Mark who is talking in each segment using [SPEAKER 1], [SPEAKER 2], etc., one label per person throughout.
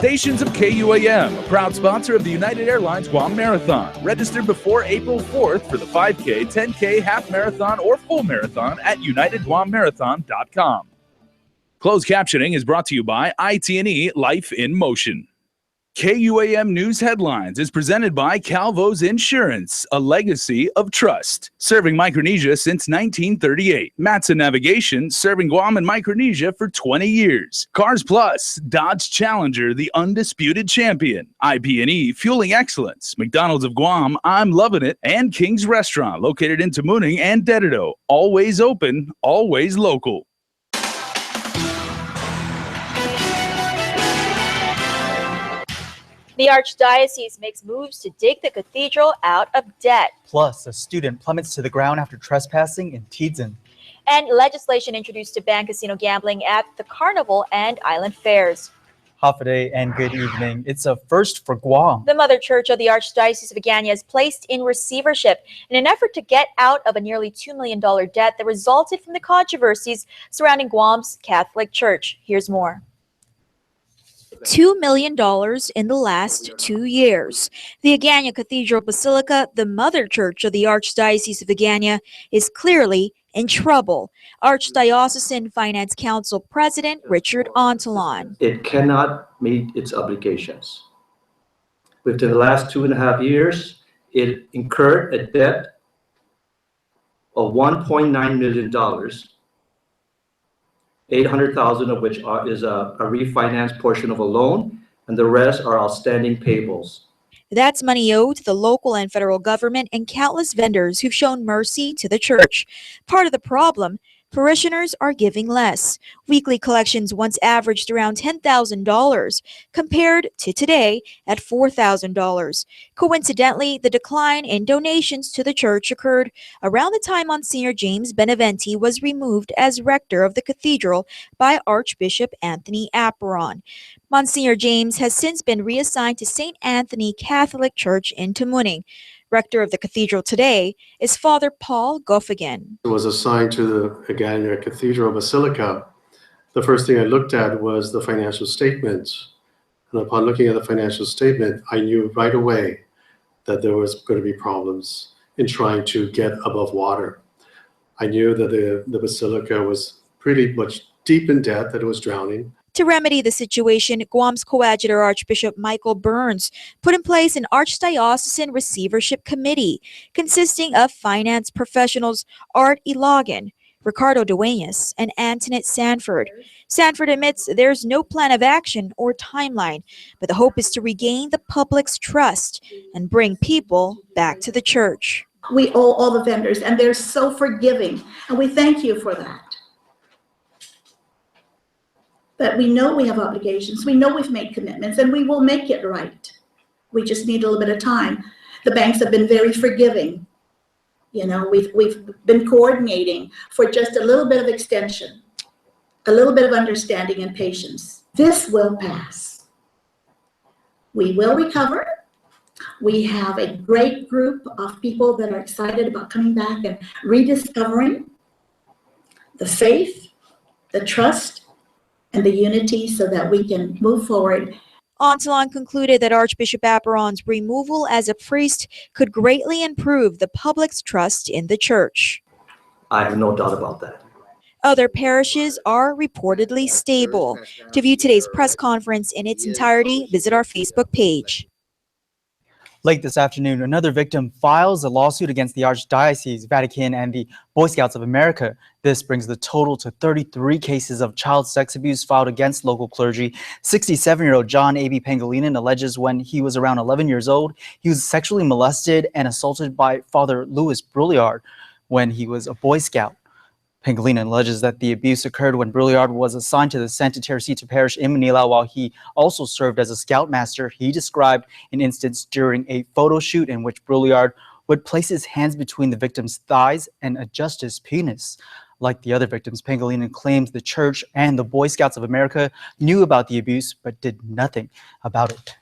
[SPEAKER 1] Stations of KUAM, a proud sponsor of the United Airlines Guam Marathon. Register before April 4th for the 5K, 10K, half marathon, or full marathon at unitedguammarathon.com. Closed captioning is brought to you by IT&E Life in Motion. KUAM News Headlines is presented by Calvo's Insurance, a legacy of trust. Serving Micronesia since 1938. Matson Navigation, serving Guam and Micronesia for 20 years. Cars Plus, Dodge Challenger, the undisputed champion. IP&E, fueling excellence. McDonald's of Guam, I'm loving it. And King's Restaurant, located in Tamuning and Dededo. Always open, always local.
[SPEAKER 2] The Archdiocese makes moves to dig the cathedral out of debt.
[SPEAKER 3] Plus, a student plummets to the ground after trespassing in Tidzin.
[SPEAKER 2] And legislation introduced to ban casino gambling at the Carnival and Island Fairs.
[SPEAKER 3] Hafaday and good evening. It's a first for Guam.
[SPEAKER 2] The Mother Church of the Archdiocese of Agana is placed in receivership in an effort to get out of a nearly $2 million debt that resulted from the controversies surrounding Guam's Catholic Church. Here's more. $2 million in the last 2 years. The Agana Cathedral Basilica, the Mother Church of the Archdiocese of Agana, is clearly in trouble. Archdiocesan Finance Council President Richard Ontalon.
[SPEAKER 4] It cannot meet its obligations. Within the last 2.5 years, it incurred a debt of $1.9 million. 800,000 of which is a refinanced portion of a loan, and the rest are outstanding payables.
[SPEAKER 2] That's money owed to the local and federal government and countless vendors who've shown mercy to the church. Part of the problem, parishioners are giving less. Weekly collections once averaged around $10,000, compared to today at $4,000. Coincidentally, the decline in donations to the church occurred around the time Monsignor James Beneventi was removed as rector of the cathedral by Archbishop Anthony Apparon. Monsignor James has since been reassigned to St. Anthony Catholic Church in Tamuning. Rector of the cathedral today is Father Paul Goffigan.
[SPEAKER 5] I was assigned to the Agana Cathedral Basilica. The first thing I looked at was the financial statements. And upon looking at the financial statement, I knew right away that there was going to be problems in trying to get above water. I knew that the basilica was pretty much deep in debt, that it was drowning.
[SPEAKER 2] To remedy the situation, Guam's coadjutor Archbishop Michael Burns put in place an Archdiocesan Receivership Committee consisting of finance professionals Art Ilagan, Ricardo Duenas, and Antoinette Sanford. Sanford admits there's no plan of action or timeline, but the hope is to regain the public's trust and bring people back to the church.
[SPEAKER 6] We owe all the vendors, and they're so forgiving, and we thank you for that. But we know we have obligations. We know we've made commitments, and we will make it right. We just need a little bit of time. The banks have been very forgiving. You know, we've been coordinating for just a little bit of extension, a little bit of understanding and patience. This will pass. We will recover. We have a great group of people that are excited about coming back and rediscovering the faith, the trust, and the unity so that we can move forward.
[SPEAKER 2] Ontalon concluded that Archbishop Apparon's removal as a priest could greatly improve the public's trust in the church.
[SPEAKER 4] I have no doubt about that.
[SPEAKER 2] Other parishes are reportedly stable. To view today's press conference in its entirety, visit our Facebook page.
[SPEAKER 3] Late this afternoon, another victim files a lawsuit against the Archdiocese, Vatican, and the Boy Scouts of America. This brings the total to 33 cases of child sex abuse filed against local clergy. 67-year-old John A.B. Pangilinan alleges when he was around 11 years old, he was sexually molested and assaulted by Father Louis Brouillard when he was a Boy Scout. Pangilinan alleges that the abuse occurred when Brouillard was assigned to the Santa Teresita parish in Manila while he also served as a scoutmaster. He described an instance during a photo shoot in which Brouillard would place his hands between the victim's thighs and adjust his penis. Like the other victims, Pangilinan claims the church and the Boy Scouts of America knew about the abuse but did nothing about it.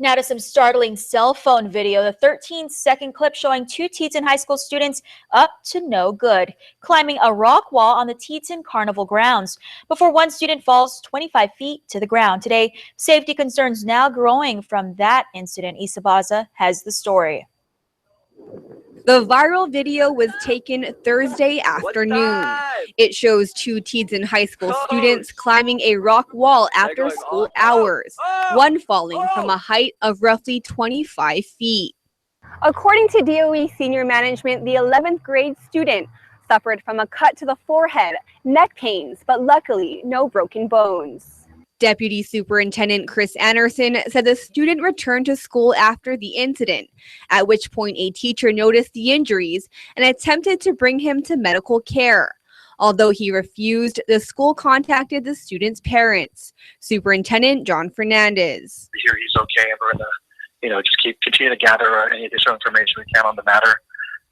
[SPEAKER 2] Now to some startling cell phone video. The 13-second clip showing two Teton High School students up to no good, climbing a rock wall on the Teton Carnival grounds before one student falls 25 feet to the ground. Today, safety concerns now growing from that incident. Isa Baza has the story.
[SPEAKER 7] The viral video was taken Thursday afternoon. It shows two Teton High School students climbing a rock wall after school hours, one falling from a height of roughly 25 feet. According to DOE senior management, the 11th grade student suffered from a cut to the forehead, neck pains, but luckily no broken bones. Deputy Superintendent Chris Anderson said the student returned to school after the incident, at which point a teacher noticed the injuries and attempted to bring him to medical care. Although he refused, the school contacted the student's parents. Superintendent John Fernandez.
[SPEAKER 8] Here he's okay, and we're gonna, just continue to gather any additional information we can on the matter.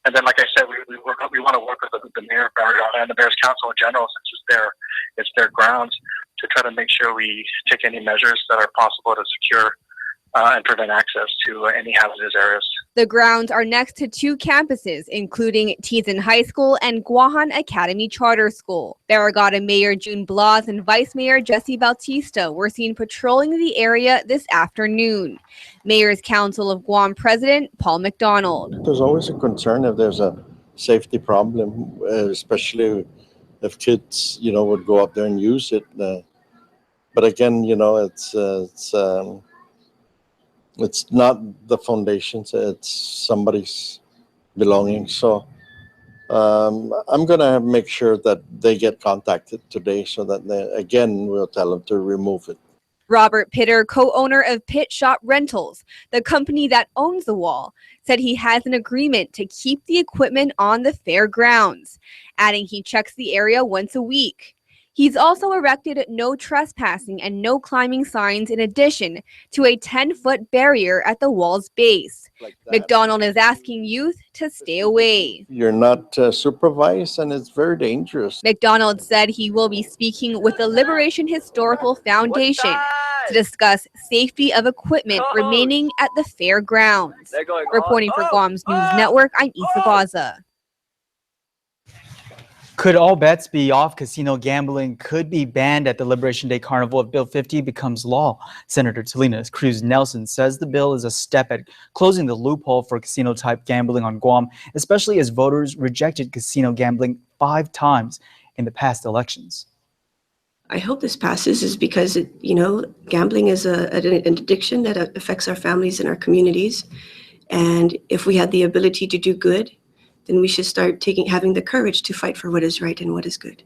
[SPEAKER 8] And then, like I said, we want to work with the mayor of Barriada and the mayor's council in general, since it's their grounds, to try to make sure we take any measures that are possible to secure and prevent access to any hazardous areas.
[SPEAKER 7] The grounds are next to two campuses, including Teton High School and Guahan Academy Charter School. Barrigada Mayor June Blas and Vice Mayor Jesse Bautista were seen patrolling the area this afternoon. Mayor's Council of Guam President Paul McDonald.
[SPEAKER 9] There's always a concern if there's a safety problem, especially if kids, would go up there and use it. But again, it's not the foundations, it's somebody's belongings. So I'm going to make sure that they get contacted today so that we'll tell them to remove it.
[SPEAKER 7] Robert Pitter, co-owner of Pit Shop Rentals, the company that owns the wall, said he has an agreement to keep the equipment on the fairgrounds, adding he checks the area once a week. He's also erected no trespassing and no climbing signs in addition to a 10-foot barrier at the wall's base. McDonald is asking youth to stay away.
[SPEAKER 9] You're not supervised, and it's very dangerous.
[SPEAKER 7] McDonald said he will be speaking with the Liberation Historical Foundation to discuss safety of equipment remaining at the fairgrounds. Reporting for Guam's News Network, I'm Isa Baza.
[SPEAKER 3] Could all bets be off? Casino gambling could be banned at the Liberation Day Carnival if Bill 50 becomes law. Senator Talina Cruz Nelson says the bill is a step at closing the loophole for casino-type gambling on Guam, especially as voters rejected casino gambling 5 times in the past elections.
[SPEAKER 10] I hope this passes is because, gambling is an addiction that affects our families and our communities. And if we had the ability to do good, then we should start having the courage to fight for what is right and what is good.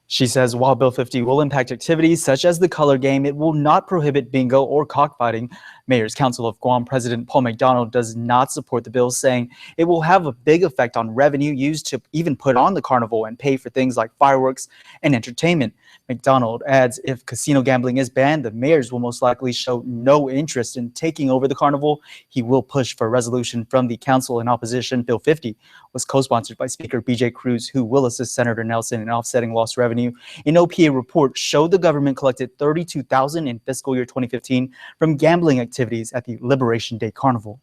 [SPEAKER 3] She says while Bill 50 will impact activities such as the color game, it will not prohibit bingo or cockfighting. Mayor's Council of Guam President Paul McDonald does not support the bill, saying it will have a big effect on revenue used to even put on the carnival and pay for things like fireworks and entertainment. McDonald adds if casino gambling is banned, the mayors will most likely show no interest in taking over the carnival. He will push for a resolution from the council in opposition. Bill 50 was co-sponsored by Speaker B.J. Cruz, who will assist Senator Nelson in offsetting lost revenue. An OPA report showed the government collected $32,000 in fiscal year 2015 from gambling activities at the Liberation Day Carnival.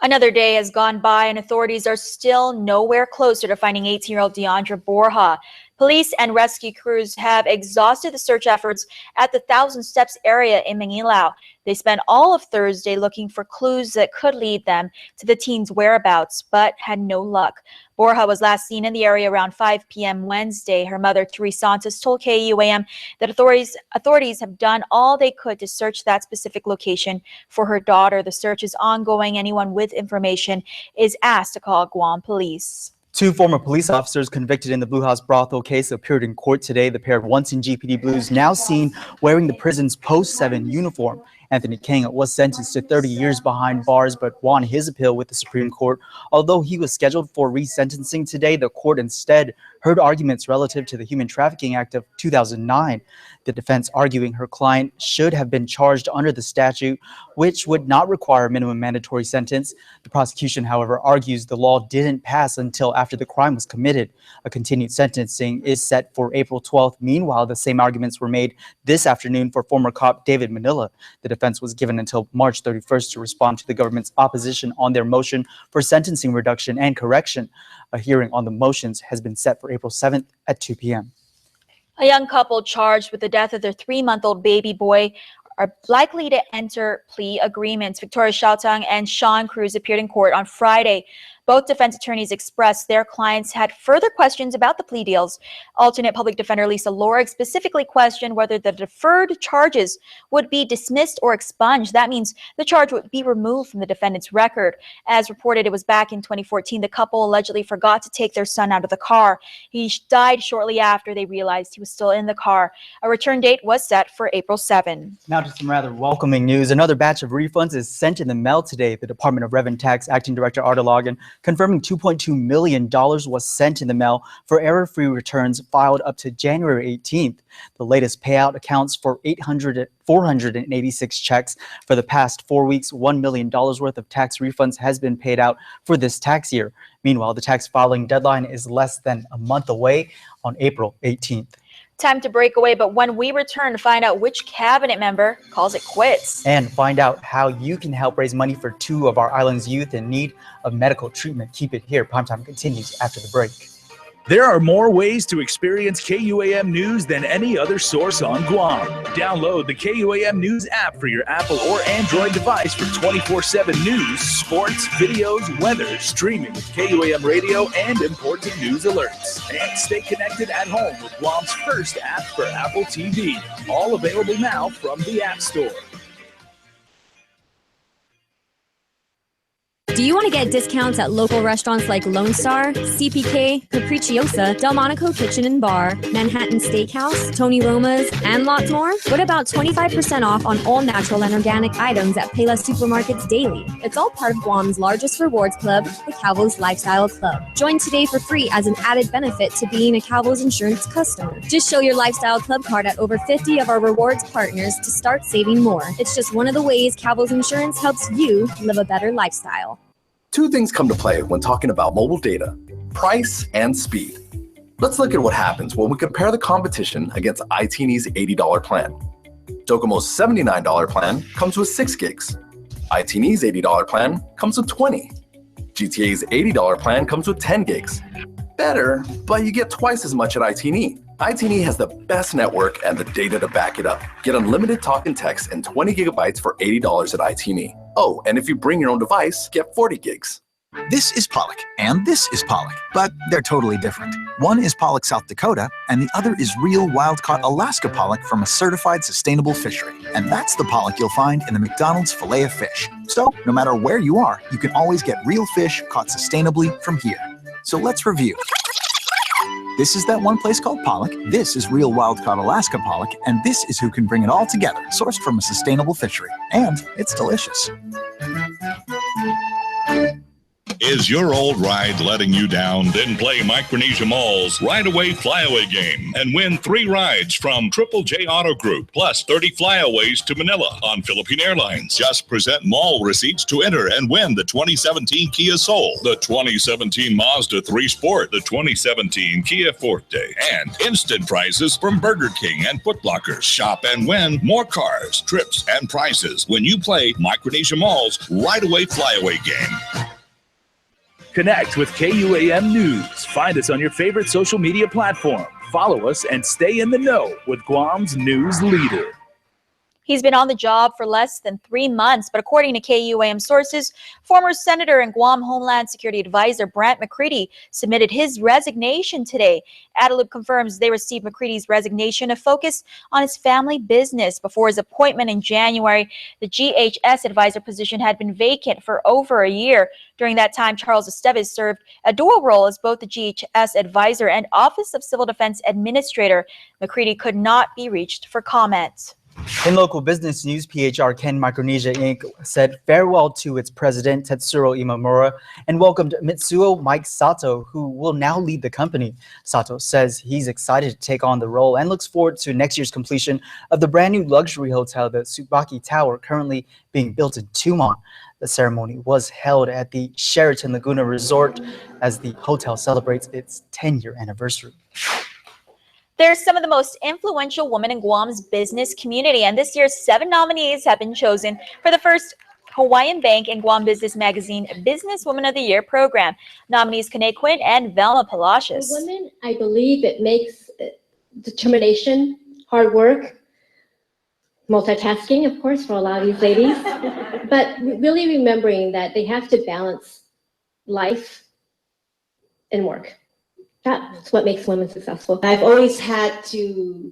[SPEAKER 2] Another day has gone by and authorities are still nowhere closer to finding 18-year-old Deandra Borja. Police and rescue crews have exhausted the search efforts at the Thousand Steps area in Manilao. They spent all of Thursday looking for clues that could lead them to the teen's whereabouts, but had no luck. Borja was last seen in the area around 5 p.m. Wednesday. Her mother, Teresa Santos, told KUAM that authorities have done all they could to search that specific location for her daughter. The search is ongoing. Anyone with information is asked to call Guam Police.
[SPEAKER 3] 2 former police officers convicted in the Blue House brothel case appeared in court today. The pair, once in GPD Blues, now seen wearing the prison's Post-7 uniform. Anthony King was sentenced to 30 years behind bars but won his appeal with the Supreme Court. Although he was scheduled for resentencing today, the court instead heard arguments relative to the Human Trafficking Act of 2009. The defense arguing her client should have been charged under the statute, which would not require a minimum mandatory sentence. The prosecution, however, argues the law didn't pass until after the crime was committed. A continued sentencing is set for April 12th. Meanwhile, the same arguments were made this afternoon for former cop David Manila. The defense was given until March 31st to respond to the government's opposition on their motion for sentencing reduction and correction. A hearing on the motions has been set for April 7th at 2 p.m.
[SPEAKER 2] A young couple charged with the death of their 3-month-old baby boy are likely to enter plea agreements. Victoria Xiaotang and Sean Cruz appeared in court on Friday. Both defense attorneys expressed their clients had further questions about the plea deals. Alternate public defender Lisa Lorig specifically questioned whether the deferred charges would be dismissed or expunged. That means the charge would be removed from the defendant's record. As reported, it was back in 2014. The couple allegedly forgot to take their son out of the car. He died shortly after they realized he was still in the car. A return date was set for April 7.
[SPEAKER 3] Now to some rather welcoming news. Another batch of refunds is sent in the mail today. The Department of Revenue Tax Acting Director Arda Logan confirming $2.2 million was sent in the mail for error-free returns filed up to January 18th. The latest payout accounts for 486 checks. For the past 4 weeks, $1 million worth of tax refunds has been paid out for this tax year. Meanwhile, the tax filing deadline is less than a month away on April 18th.
[SPEAKER 2] Time to break away, but when we return to find out which cabinet member calls it quits.
[SPEAKER 3] And find out how you can help raise money for 2 of our island's youth in need of medical treatment. Keep it here. Primetime continues after the break.
[SPEAKER 1] There are more ways to experience KUAM News than any other source on Guam. Download the KUAM News app for your Apple or Android device for 24/7 news, sports, videos, weather, streaming with KUAM radio, and important news alerts. And stay connected at home with Guam's first app for Apple TV. All available now from the App Store.
[SPEAKER 11] Do you want to get discounts at local restaurants like Lone Star, CPK, Capricciosa, Delmonico Kitchen and Bar, Manhattan Steakhouse, Tony Roma's, and lots more? What about 25% off on all natural and organic items at Payless Supermarkets daily? It's all part of Guam's largest rewards club, the Calvo's Lifestyle Club. Join today for free as an added benefit to being a Calvo's Insurance customer. Just show your Lifestyle Club card at over 50 of our rewards partners to start saving more. It's just one of the ways Calvo's Insurance helps you live a better lifestyle.
[SPEAKER 12] 2 things come to play when talking about mobile data: price and speed. Let's look at what happens when we compare the competition against iTeeny's $80 plan. Docomo's $79 plan comes with 6 gigs. iTeeny's $80 plan comes with 20. GTA's $80 plan comes with 10 gigs. Better, but you get twice as much at iTeeny. iTeeny has the best network and the data to back it up. Get unlimited talk and text and 20 gigabytes for $80 at iTeeny. Oh, and if you bring your own device, get 40 gigs.
[SPEAKER 13] This is pollock, and this is pollock, but they're totally different. One is pollock South Dakota, and the other is real wild-caught Alaska pollock from a certified sustainable fishery. And that's the pollock you'll find in the McDonald's Filet of Fish. So, no matter where you are, you can always get real fish caught sustainably from here. So let's review. This is that one place called pollock, this is real wild-caught Alaska pollock, and this is who can bring it all together, sourced from a sustainable fishery. And it's delicious.
[SPEAKER 14] Is your old ride letting you down? Then play Micronesia Mall's Ride Away Flyaway game and win 3 rides from Triple J Auto Group, plus 30 flyaways to Manila on Philippine Airlines. Just present mall receipts to enter and win the 2017 Kia Soul, the 2017 Mazda 3 Sport, the 2017 Kia Forte, and instant prizes from Burger King and Foot Locker. Shop and win more cars, trips, and prizes when you play Micronesia Mall's Ride Away Flyaway game.
[SPEAKER 1] Connect with KUAM News. Find us on your favorite social media platform. Follow us and stay in the know with Guam's news leader.
[SPEAKER 2] He's been on the job for less than 3 months, but according to KUAM sources, former Senator and Guam Homeland Security Advisor Brant McCready submitted his resignation today. Adelup confirms they received McCready's resignation to focus on his family business. Before his appointment in January, the GHS advisor position had been vacant for over a year. During that time, Charles Esteves served a dual role as both the GHS advisor and Office of Civil Defense administrator. McCready could not be reached for comment.
[SPEAKER 3] In local business news, PHR Ken Micronesia Inc. said farewell to its president, Tetsuro Imamura, and welcomed Mitsuo Mike Sato, who will now lead the company. Sato says he's excited to take on the role and looks forward to next year's completion of the brand new luxury hotel, the Tsubaki Tower, currently being built in Tumon. The ceremony was held at the Sheraton Laguna Resort as the hotel celebrates its 10-year anniversary.
[SPEAKER 2] They're some of the most influential women in Guam's business community, and this year's 7 nominees have been chosen for the first Hawaiian Bank and Guam Business Magazine Businesswoman of the Year program. Nominees Kane Quinn and Velma Palacios.
[SPEAKER 15] For women, I believe it makes determination, hard work, multitasking, of course, for a lot of these ladies, but really remembering that they have to balance life and work. That's what makes women successful.
[SPEAKER 16] I've always had to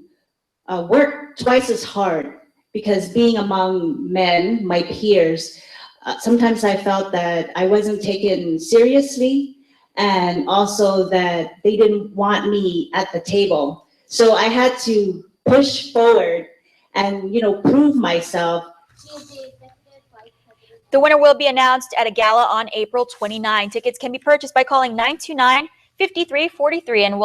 [SPEAKER 16] work twice as hard because being among men, my peers, sometimes I felt that I wasn't taken seriously and also that they didn't want me at the table. So I had to push forward and, prove myself.
[SPEAKER 2] The winner will be announced at a gala on April 29. Tickets can be purchased by calling 929-5343, and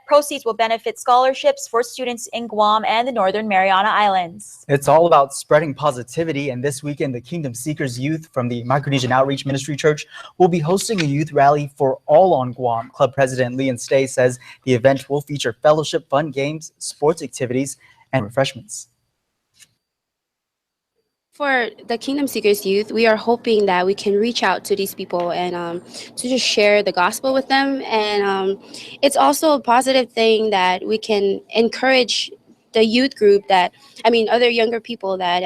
[SPEAKER 2] proceeds will benefit scholarships for students in Guam and the Northern Mariana Islands.
[SPEAKER 3] It's all about spreading positivity, and this weekend the Kingdom Seekers youth from the Micronesian Outreach Ministry Church will be hosting a youth rally for all on Guam. Club President Leon Stay says the event will feature fellowship, fun games, sports activities, and refreshments.
[SPEAKER 17] For the Kingdom Seekers Youth, we are hoping that we can reach out to these people and to just share the gospel with them. And it's also a positive thing that we can encourage the youth group other younger people that,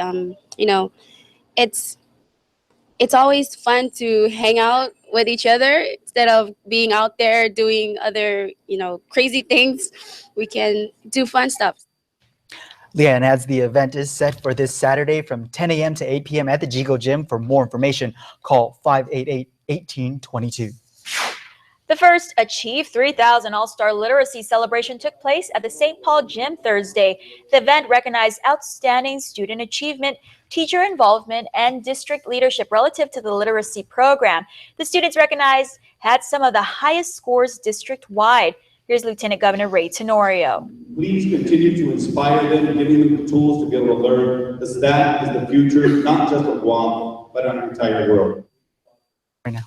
[SPEAKER 17] it's always fun to hang out with each other instead of being out there doing other, crazy things. We can do fun stuff.
[SPEAKER 3] Leanne adds the event is set for this Saturday from 10 a.m. to 8 p.m. at the Jigo Gym. For more information, call 588-1822.
[SPEAKER 2] The first Achieve 3000 All-Star Literacy Celebration took place at the St. Paul Gym Thursday. The event recognized outstanding student achievement, teacher involvement, and district leadership relative to the literacy program. The students recognized had some of the highest scores district-wide. Here's Lieutenant Governor Ray Tenorio.
[SPEAKER 18] Please continue to inspire them, giving them the tools to be able to learn, because that is the future, not just of Guam, but on the entire world.
[SPEAKER 3] Right now.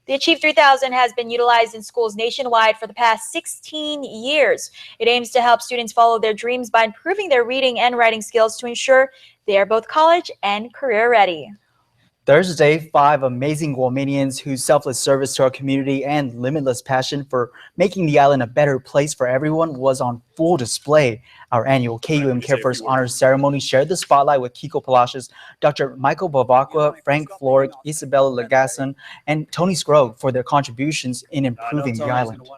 [SPEAKER 2] The Achieve 3000 has been utilized in schools nationwide for the past 16 years. It aims to help students follow their dreams by improving their reading and writing skills to ensure they are both college and career ready.
[SPEAKER 3] Thursday, 5 amazing Guamanians whose selfless service to our community and limitless passion for making the island a better place for everyone was on full display. Our annual KUAM Care First Honors Ceremony shared the spotlight with Kiko Palacios, Dr. Michael Bavacqua, Frank Floric, Isabella Lagason, and Tony Scrogg for their contributions in improving the island.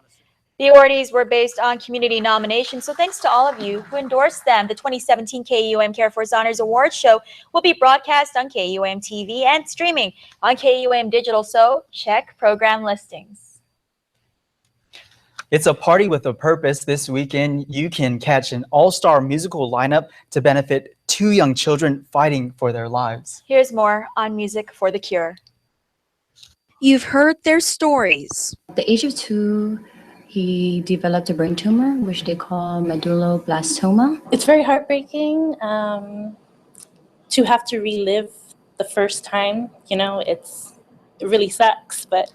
[SPEAKER 2] The awardees were based on community nominations, so thanks to all of you who endorsed them. The 2017 KUAM Care Force Honors Awards show will be broadcast on KUAM TV and streaming on KUAM Digital, so check program listings.
[SPEAKER 3] It's a party with a purpose. This weekend, you can catch an all-star musical lineup to benefit 2 young children fighting for their lives.
[SPEAKER 2] Here's more on Music for the Cure.
[SPEAKER 19] You've heard their stories.
[SPEAKER 20] At the age of 2, he developed a brain tumor, which they call medulloblastoma.
[SPEAKER 21] It's very heartbreaking to have to relive the first time. It really sucks, but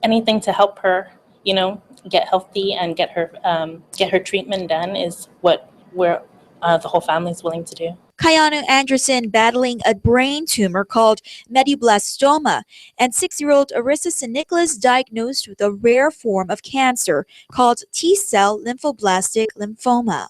[SPEAKER 21] anything to help her, get healthy and get her treatment done is what the whole family is willing to do.
[SPEAKER 2] Kayanu Anderson battling a brain tumor called medulloblastoma, and 6-year-old Arissa St. Nicholas diagnosed with a rare form of cancer called T-cell lymphoblastic lymphoma.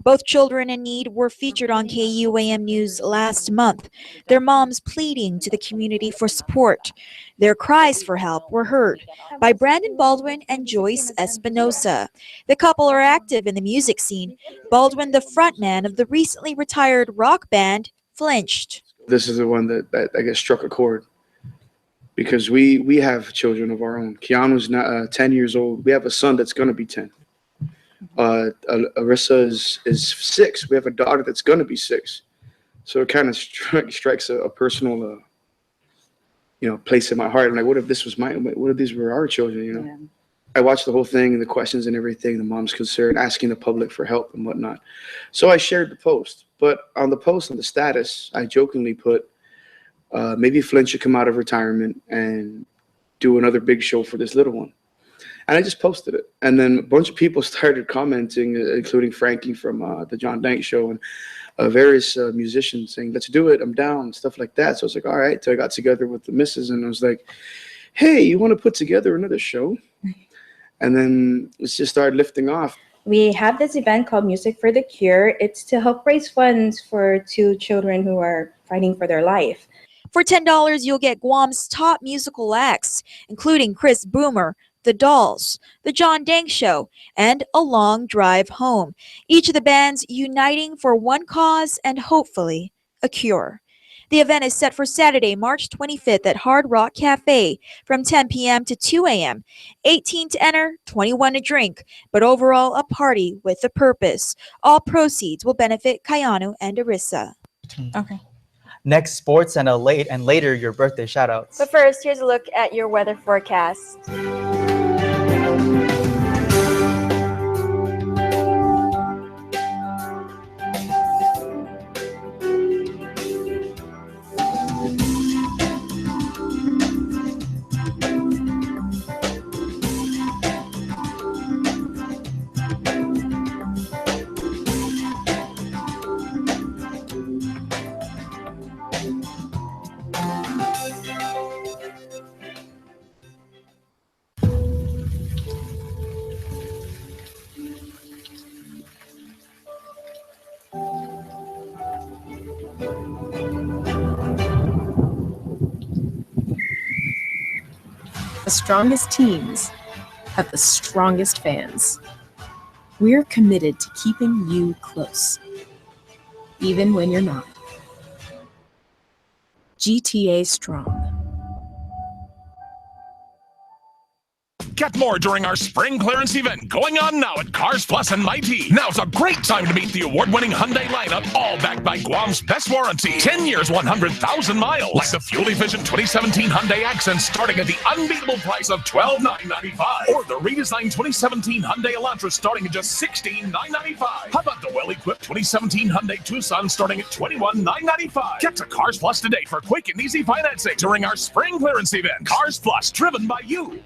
[SPEAKER 2] Both children in need were featured on KUAM News last month, their moms pleading to the community for support. Their cries for help were heard by Brandon Baldwin and Joyce Espinosa. The couple are active in the music scene. Baldwin, the frontman of the recently retired rock band, flinched.
[SPEAKER 22] This is the one that I guess struck a chord, because we have children of our own. Keanu's 10 years old. We have a son that's going to be 10. Arissa is 6. We have a daughter that's going to be 6. So it kind of strikes a personal, place in my heart. I'm like, what if these were our children, Yeah. I watched the whole thing and the questions and everything, the mom's concern, asking the public for help and whatnot. So I shared the post. But on the post, on the status, I jokingly put, maybe Flynn should come out of retirement and do another big show for this little one. And I just posted it. And then a bunch of people started commenting, including Frankie from the John Dank Show and various musicians saying, let's do it, I'm down, stuff like that. So I was like, all right. So I got together with the missus and I was like, hey, you want to put together another show? And then it just started lifting off.
[SPEAKER 5] We have this event called Music for the Cure. It's to help raise funds for 2 children who are fighting for their life.
[SPEAKER 2] For $10, you'll get Guam's top musical acts, including Chris Boomer, The Dolls, The John Dank Show, and A Long Drive Home. Each of the bands uniting for one cause and hopefully a cure. The event is set for Saturday, March 25th at Hard Rock Cafe from 10 p.m. to 2 a.m. 18 to enter, 21 to drink, but overall a party with a purpose. All proceeds will benefit Cayano and Arissa.
[SPEAKER 3] Okay. Next, sports and later your birthday shoutouts.
[SPEAKER 2] But first, here's a look at your weather forecast.
[SPEAKER 6] The strongest teams have the strongest fans. We're committed to keeping you close, even when you're not. GTA Strong.
[SPEAKER 23] Get more during our spring clearance event going on now at Cars Plus and Mighty. Now's a great time to meet the award-winning Hyundai lineup, all backed by Guam's best warranty. 10 years, 100,000 miles. Like the fuel-efficient 2017 Hyundai Accent starting at the unbeatable price of $12,995. Or the redesigned 2017 Hyundai Elantra starting at just $16,995. How about the well-equipped 2017 Hyundai Tucson starting at $21,995? Get to Cars Plus today for quick and easy financing during our spring clearance event. Cars Plus, driven by you.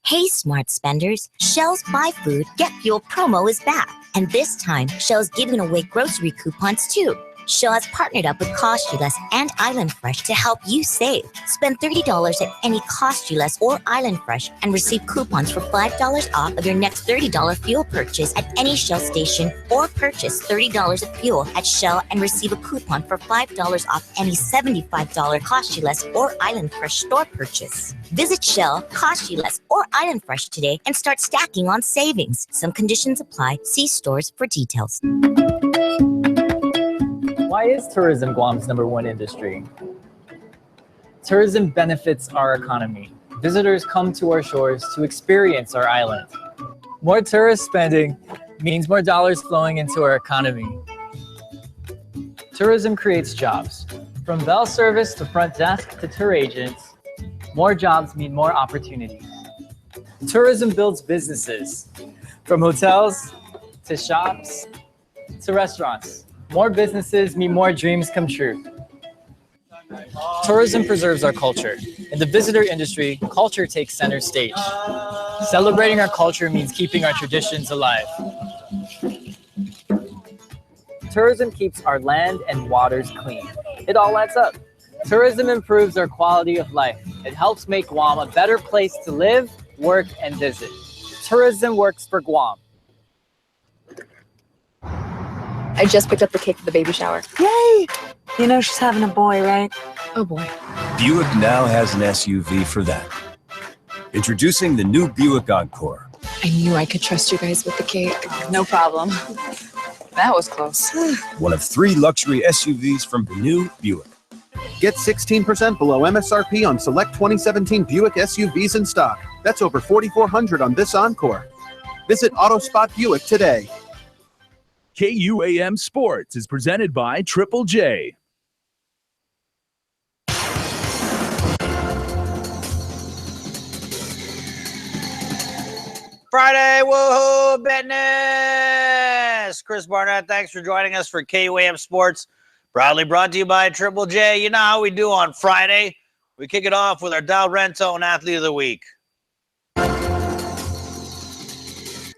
[SPEAKER 24] Hey, smart spenders. Shell's Buy Food, Get Fuel promo is back. And this time, Shell's giving away grocery coupons too. Shell has partnered up with Cost You Less and Island Fresh to help you save. Spend $30 at any Cost You Less or Island Fresh and receive coupons for $5 off of your next $30 fuel purchase at any Shell station, or purchase $30 of fuel at Shell and receive a coupon for $5 off any $75 Cost You Less or Island Fresh store purchase. Visit Shell, Cost You Less, or Island Fresh today and start stacking on savings. Some conditions apply. See stores for details.
[SPEAKER 3] Why is tourism Guam's #1 industry? Tourism benefits our economy. Visitors come to our shores to experience our island. More tourist spending means more dollars flowing into our economy. Tourism creates jobs. From bell service to front desk to tour agents, more jobs mean more opportunities. Tourism builds businesses. From hotels to shops to restaurants. More businesses mean more dreams come true. Tourism preserves our culture. In the visitor industry, culture takes center stage. Celebrating our culture means keeping our traditions alive. Tourism keeps our land and waters clean. It all adds up. Tourism improves our quality of life. It helps make Guam a better place to live, work, and visit. Tourism works for Guam.
[SPEAKER 25] I just picked up the cake for the baby shower.
[SPEAKER 26] Yay! You know she's having a boy, right?
[SPEAKER 25] Oh boy.
[SPEAKER 27] Buick now has an SUV for that. Introducing the new Buick Encore.
[SPEAKER 25] I knew I could trust you guys with the cake.
[SPEAKER 26] No problem. That was close.
[SPEAKER 27] One of 3 luxury SUVs from the new Buick.
[SPEAKER 28] Get 16% below MSRP on select 2017 Buick SUVs in stock. That's over $4,400 on this Encore. Visit AutoSpot Buick today.
[SPEAKER 1] KUAM Sports is presented by Triple J.
[SPEAKER 29] Friday, woohoo, business! Chris Barnett, thanks for joining us for KUAM Sports. Proudly brought to you by Triple J. You know how we do on Friday. We kick it off with our Dal Rento and Athlete of the Week.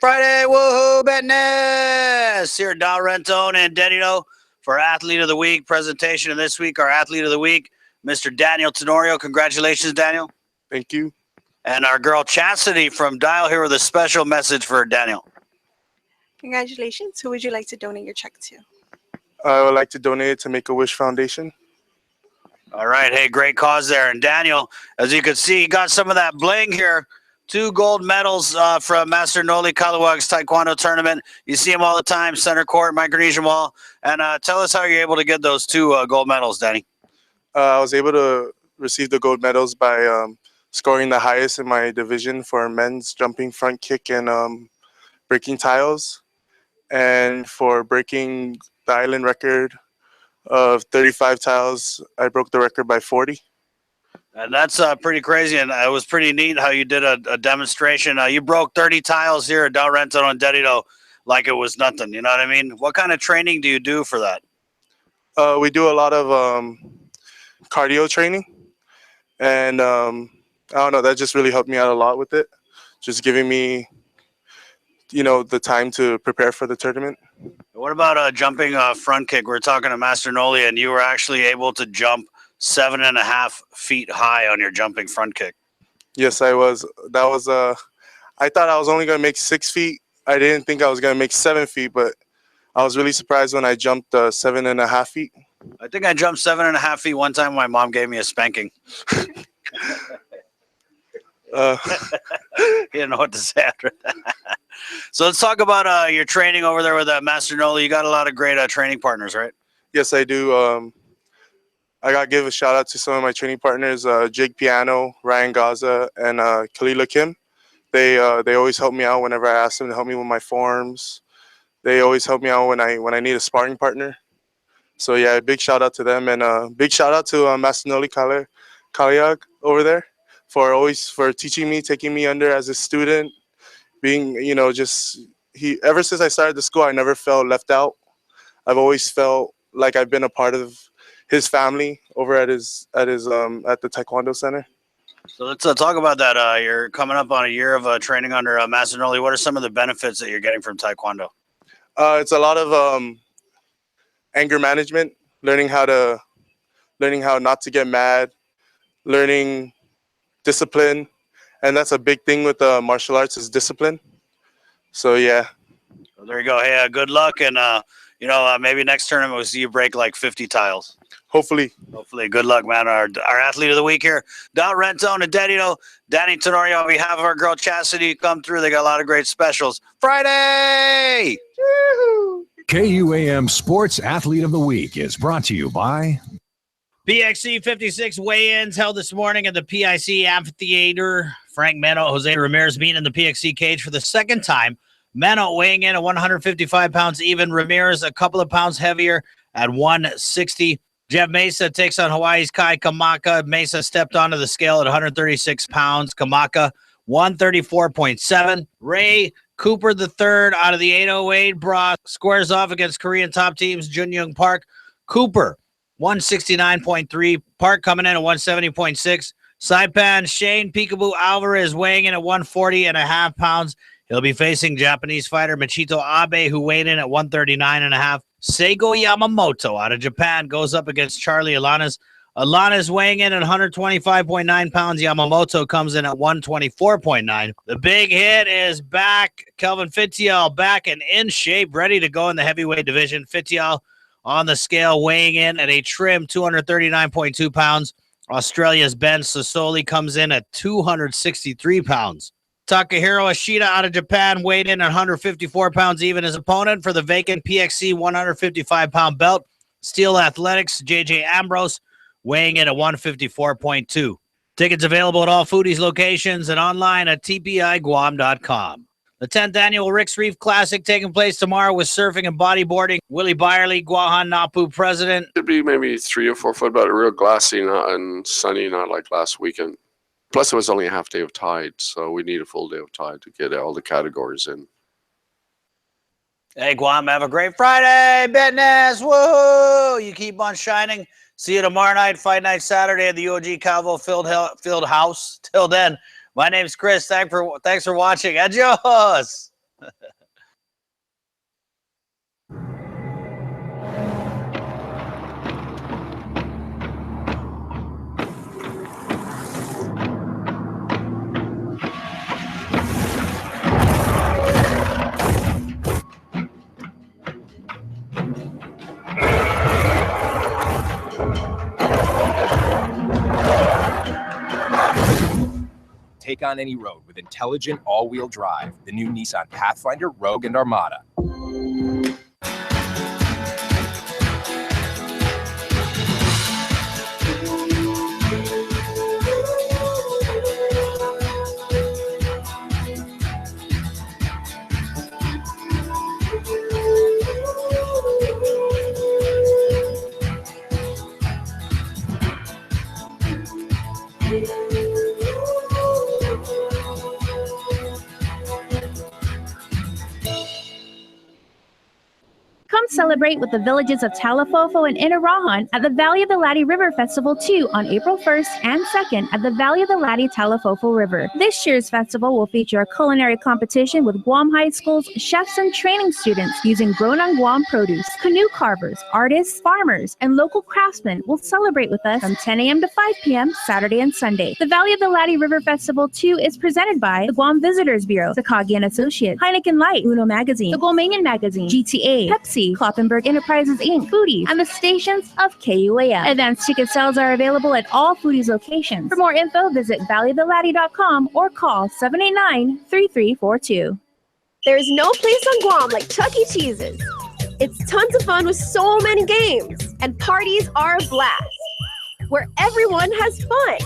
[SPEAKER 29] Friday, woohoo, Betness! Here at Dow Rentone and Denito for Athlete of the Week presentation. And this week, our Athlete of the Week, Mr. Daniel Tenorio. Congratulations, Daniel.
[SPEAKER 4] Thank you.
[SPEAKER 29] And our girl Chastity from Dial here with a special message for Daniel.
[SPEAKER 7] Congratulations. Who would you like to donate your check to?
[SPEAKER 4] I would like to donate it to Make-A-Wish Foundation.
[SPEAKER 29] All right. Hey, great cause there. And Daniel, as you can see, he got some of that bling here. 2 gold medals from Master Noli Kaluag's Taekwondo tournament. You see him all the time, center court, Micronesia Mall. And tell us how you're able to get those 2 gold medals, Danny.
[SPEAKER 4] I was able to receive the gold medals by scoring the highest in my division for men's jumping front kick and breaking tiles. And for breaking the island record of 35 tiles, I broke the record by 40.
[SPEAKER 29] And that's pretty crazy, and it was pretty neat how you did a demonstration. You broke 30 tiles here at Dow Rentone and Denito like it was nothing, you know what I mean? What kind of training do you do for that?
[SPEAKER 4] We do a lot of cardio training, and I don't know, that just really helped me out a lot with it, just giving me the time to prepare for the tournament.
[SPEAKER 29] What about jumping front kick? We're talking to Master Noli, and you were actually able to jump 7.5 feet high on your jumping front kick.
[SPEAKER 4] Yes, I was. That was I thought I was only going to make 6 feet. I didn't think I was going to make 7 feet, but I was really surprised when I jumped 7.5 feet.
[SPEAKER 29] I think I jumped 7.5 feet one time. My mom gave me a spanking. You didn't know what to say after that. So let's talk about your training over there with Master Noli. You got a lot of great training partners, right?
[SPEAKER 4] Yes, I do. I got to give a shout out to some of my training partners, Jake Piano, Ryan Gaza, and Kalila Kim. They always help me out whenever I ask them to help me with my forms. They always help me out when I need a sparring partner. So yeah, big shout out to them, and big shout out to Master Noli Kalyag over there for teaching me, taking me under as a student, being ever since I started the school, I never felt left out. I've always felt like I've been a part of his family over at the Taekwondo Center.
[SPEAKER 29] So let's talk about that. You're coming up on a year of training under Master Noli. What are some of the benefits that you're getting from Taekwondo?
[SPEAKER 4] It's a lot of anger management, learning how not to get mad, learning discipline, and that's a big thing with martial arts is discipline. So yeah.
[SPEAKER 29] Well, there you go. Hey, good luck, and maybe next tournament we'll see you break like 50 tiles.
[SPEAKER 4] Hopefully.
[SPEAKER 29] Good luck, man. Our Athlete of the Week here, Dow Rentone and Denito. Danny Tenorio on behalf of our girl Chastity, come through. They got a lot of great specials. Friday!
[SPEAKER 23] Woo-hoo! KUAM Sports Athlete of the Week is brought to you by
[SPEAKER 29] PXC 56 weigh-ins held this morning at the PIC Amphitheater. Frank Mano, Jose Ramirez meeting in the PXC cage for the second time. Mano weighing in at 155 pounds even. Ramirez a couple of pounds heavier at 160. Jeff Mesa takes on Hawaii's Kai Kamaka. Mesa stepped onto the scale at 136 pounds. Kamaka 134.7. Ray Cooper III out of the 808 bra squares off against Korean top teams Jun Young Park. Cooper 169.3. Park coming in at 170.6. Saipan Shane Peekaboo Alvarez weighing in at 140.5 pounds. He'll be facing Japanese fighter Michito Abe, who weighed in at 139.5. Seigo Yamamoto out of Japan goes up against Charlie Alanis. Alanis weighing in at 125.9 pounds. Yamamoto comes in at 124.9. The big hit is back. Kelvin Fitial back and in shape, ready to go in the heavyweight division. Fitial on the scale weighing in at a trim 239.2 pounds. Australia's Ben Sassoli comes in at 263 pounds. Takahiro Ashida out of Japan weighed in at 154 pounds even. His opponent for the vacant PXC 155-pound belt. Steel Athletics, JJ Ambrose, weighing in at 154.2. Tickets available at all foodies locations and online at tpiguam.com. The 10th annual Rick's Reef Classic taking place tomorrow with surfing and bodyboarding. Willie Byerly, Guahan Napu president.
[SPEAKER 8] Should be maybe 3 or 4 foot, but real glassy and sunny, not like last weekend. Plus, it was only a half day of tide, so we need a full day of tide to get all the categories in.
[SPEAKER 29] Hey, Guam, have a great Friday. Betness, woo! You keep on shining. See you tomorrow night, Fight Night Saturday at the UOG Calvo Field House. Till then, my name's Chris. Thanks for watching. Adios!
[SPEAKER 9] Take on any road with intelligent all-wheel drive. The new Nissan Pathfinder, Rogue, and Armada.
[SPEAKER 10] Come celebrate with the villages of Talafofo and Inarajan at the Valley of the Lati River Festival 2 on April 1st and 2nd at the Valley of the Lati Talafofo River. This year's festival will feature a culinary competition with Guam High School's chefs and training students using grown on Guam produce. Canoe carvers, artists, farmers, and local craftsmen will celebrate with us from 10 a.m. to 5 p.m. Saturday and Sunday. The Valley of the Lati River Festival 2 is presented by the Guam Visitors Bureau, Takagi & Associates, Heineken Light, Uno Magazine, the Guamanian Magazine, GTA, Pepsi, Kloppenberg Enterprises Inc., Foodie, and the stations of KUAM. Advanced ticket sales are available at all Foodies locations. For more info, visit valleyofthelati.com or call 789-3342.
[SPEAKER 11] There's no place on Guam like Chuck E. Cheese's. It's tons of fun with so many games, and parties are a blast, where everyone has fun.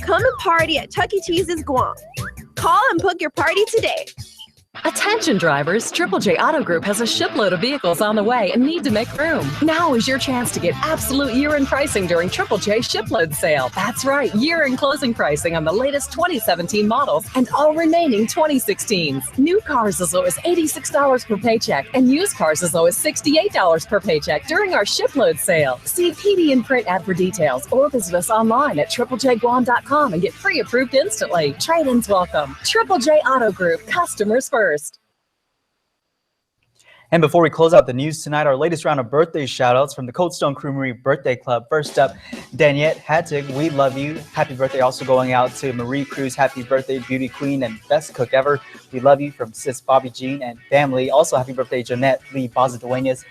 [SPEAKER 11] Come and party at Chuck E. Cheese's Guam. Call and book your party today.
[SPEAKER 12] Attention drivers, Triple J Auto Group has a shipload of vehicles on the way and need to make room. Now is your chance to get absolute year-end pricing during Triple J Shipload Sale. That's right, year-end closing pricing on the latest 2017 models and all remaining 2016s. New cars as low as $86 per paycheck and used cars as low as $68 per paycheck during our Shipload Sale. See PD and print ad for details or visit us online at triplejguam.com and get pre-approved instantly. Trade-ins welcome. Triple J Auto Group, customers first.
[SPEAKER 3] And before we close out the news tonight, our latest round of birthday shout-outs from the Cold Stone Creamery Birthday Club. First up, Daniette Hattig, we love you. Happy birthday also going out to Marie Cruz. Happy birthday, beauty queen and best cook ever. We love you from sis Bobby Jean and family. Also, happy birthday, Jeanette Lee Bazaduenas.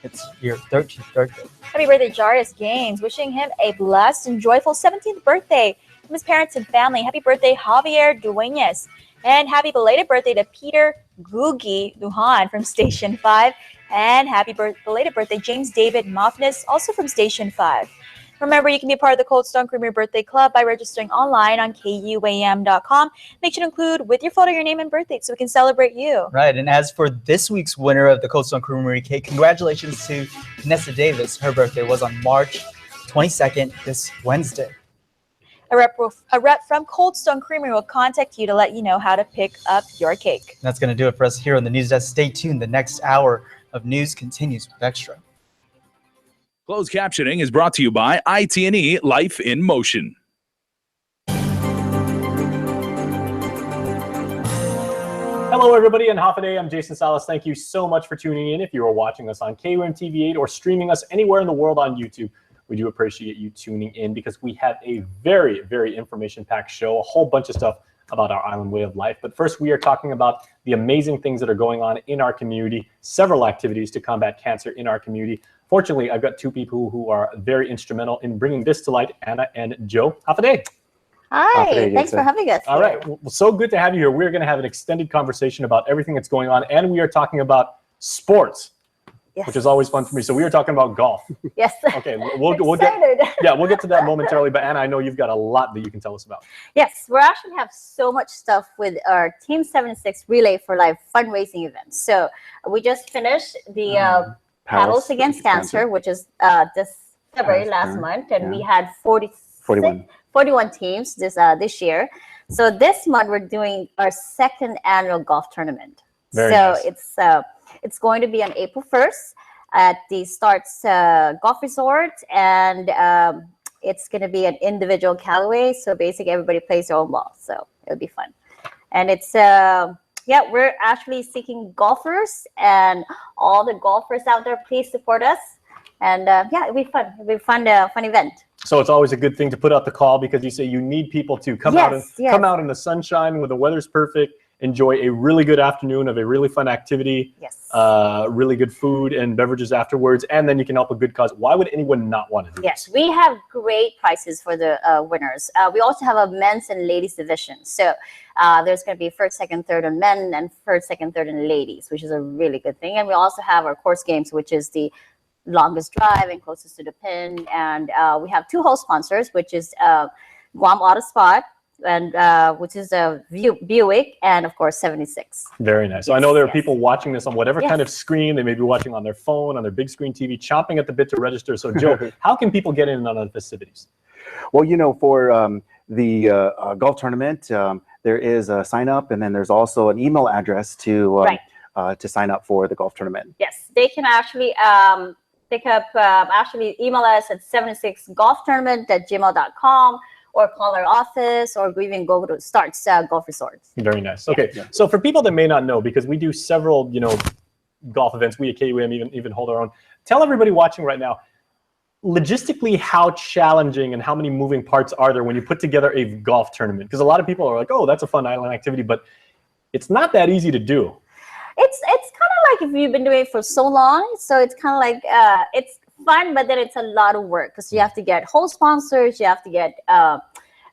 [SPEAKER 3] It's your 13th birthday.
[SPEAKER 2] Happy birthday, Jarius Gaines. Wishing him a blessed and joyful 17th birthday from his parents and family. Happy birthday, Javier Dueñas. And happy belated birthday to Peter Gugi Lujan from Station 5. And happy belated birthday, James David Mofnis, also from Station 5. Remember, you can be a part of the Cold Stone Creamery Birthday Club by registering online on KUAM.com. Make sure to include with your photo your name and birth date so we can celebrate you.
[SPEAKER 3] Right, and as for this week's winner of the Cold Stone Creamery cake, congratulations to Vanessa Davis. Her birthday was on March 22nd, this Wednesday.
[SPEAKER 2] A rep from Cold Stone Creamery will contact you to let you know how to pick up your cake.
[SPEAKER 3] That's going to do it for us here on the News Desk. Stay tuned. The next hour of news continues with Extra.
[SPEAKER 1] Closed captioning is brought to you by IT&E Life in Motion.
[SPEAKER 13] Hello, everybody, and half a day. I'm Jason Salas. Thank you so much for tuning in. If you are watching us on KUAM TV8 or streaming us anywhere in the world on YouTube, we do appreciate you tuning in because we have a very, very information-packed show, a whole bunch of stuff about our island way of life. But first, we are talking about the amazing things that are going on in our community, several activities to combat cancer in our community. Fortunately, I've got two people who are very instrumental in bringing this to light, Anna and Joe. Half a day.
[SPEAKER 14] Hi, thanks for having us.
[SPEAKER 13] All right, well, so good to have you here. We're going to have an extended conversation about everything that's going on, and we are talking about sports. Yes. Which is always fun for me. So we were talking about golf.
[SPEAKER 14] Yes.
[SPEAKER 13] Okay, we'll get to that momentarily. But Anna, I know you've got a lot that you can tell us about.
[SPEAKER 14] Yes, we actually have so much stuff with our Team 76 Relay for Life fundraising event. So we just finished the Paddles Against Cancer, which is this February last month, and we had 41 teams this year. So this month we're doing our second annual golf tournament.
[SPEAKER 13] Very nice.
[SPEAKER 14] It's going to be on April 1st at the Starts Golf Resort, and it's going to be an individual Callaway. So basically, everybody plays their own ball, so it'll be fun. And it's yeah, we're actually seeking golfers, and all the golfers out there, please support us. And yeah, it'll be fun. It'll be fun event.
[SPEAKER 13] So it's always a good thing to put out the call, because you say you need people to come out and come out in the sunshine when the weather's perfect, enjoy a really good afternoon of a really fun activity, really good food and beverages afterwards, and then you can help a good cause. Why would anyone not want to do
[SPEAKER 14] Yes, we have great prizes for the winners. We also have a men's and ladies division. So there's going to be first, second, third on men, and first, second, third on ladies, which is a really good thing. And we also have our course games, which is the longest drive and closest to the pin. And we have 2 host sponsors, which is Guam Auto Spot, and which is a Buick, and of course 76.
[SPEAKER 13] Very nice. So I know there are people watching this on whatever kind of screen. They may be watching on their phone, on their big screen TV, chomping at the bit to register. So Joe, how can people get in on the festivities?
[SPEAKER 5] Well, you know, for the golf tournament, there is a sign up, and then there's also an email address to sign up for the golf tournament.
[SPEAKER 14] Yes, they can actually actually email us at 76golftournament@gmail.com, or call our office, or even go to Starts Golf Resorts.
[SPEAKER 13] Very nice. Okay, so for people that may not know, because we do several, you know, golf events, we at KUAM even hold our own. Tell everybody watching right now, logistically, how challenging and how many moving parts are there when you put together a golf tournament? Because a lot of people are like, oh, that's a fun island activity, but it's not that easy to do.
[SPEAKER 14] It's kind of like if you've been doing it for so long, so it's kind of like it's fun, but then it's a lot of work, because you have to get whole sponsors, you have to get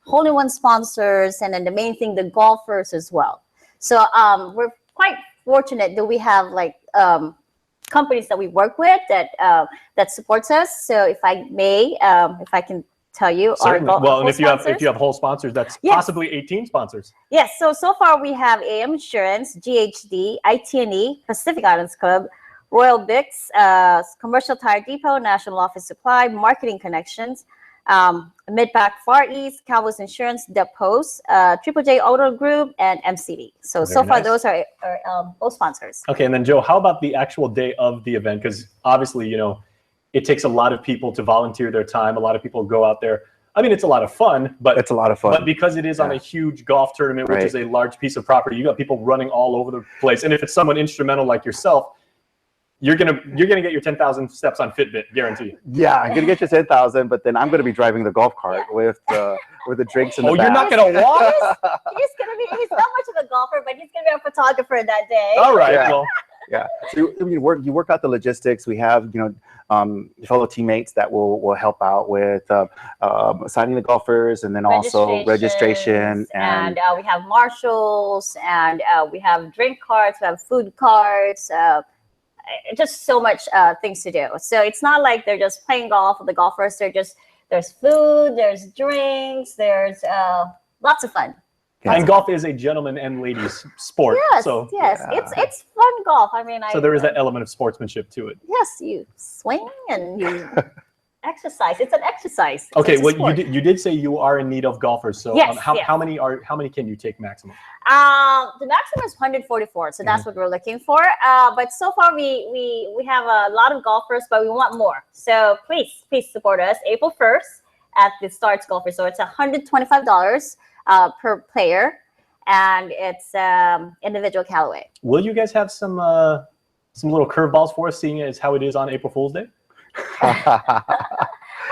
[SPEAKER 14] hole-in-one sponsors, and then the main thing, the golfers as well. So we're quite fortunate that we have like companies that we work with that supports us. So if I may, if I can tell you,
[SPEAKER 13] certainly. Well, and if you have whole sponsors, that's possibly 18 sponsors.
[SPEAKER 14] Yes. So far we have AM Insurance, GHD, ITNE, Pacific Islands Club, Royal Bix, Commercial Tire Depot, National Office Supply, Marketing Connections, Midpack Far East, Cowboys Insurance, The Post, Triple J Auto Group, and MCD. So far
[SPEAKER 13] nice.
[SPEAKER 14] those are all sponsors.
[SPEAKER 13] Okay, and then Joe, how about the actual day of the event? Because obviously, you know, it takes a lot of people to volunteer their time. A lot of people go out there. I mean, it's a lot of fun, but
[SPEAKER 5] it's a lot of fun.
[SPEAKER 13] But because it is on a huge golf tournament, which is a large piece of property, you got people running all over the place. And if it's someone instrumental like yourself, you're gonna get your 10,000 steps on Fitbit, guaranteed.
[SPEAKER 5] Yeah, I'm gonna get you 10,000, but then I'm gonna be driving the golf cart with the drinks in the back.
[SPEAKER 13] You're not gonna walk?
[SPEAKER 14] He's not much of a golfer, but he's gonna be a photographer that day.
[SPEAKER 13] All right.
[SPEAKER 5] Yeah.
[SPEAKER 13] Well.
[SPEAKER 5] Yeah. So you work out the logistics. We have fellow teammates that will help out with signing the golfers, and then also registration,
[SPEAKER 14] and we have marshals, and we have drink carts, we have food carts. Just so much things to do. So it's not like they're just playing golf with the golfers. There's food, there's drinks, there's lots of fun.
[SPEAKER 13] And golf is a gentleman and ladies sport.
[SPEAKER 14] Yes,
[SPEAKER 13] so
[SPEAKER 14] it's fun golf. I mean,
[SPEAKER 13] so there is that element of sportsmanship to it.
[SPEAKER 14] Yes, you swing and you exercise. It's an exercise.
[SPEAKER 13] Okay, well, you did say you are in need of golfers. So how many can you take maximum?
[SPEAKER 14] The maximum is 144, so that's what we're looking for. But so far we have a lot of golfers, but we want more. So please support us. April 1st at the Starts Golf Resort. It's $125 per player, and it's individual Callaway.
[SPEAKER 13] Will you guys have some little curveballs for us, seeing as how it is on April Fool's Day? A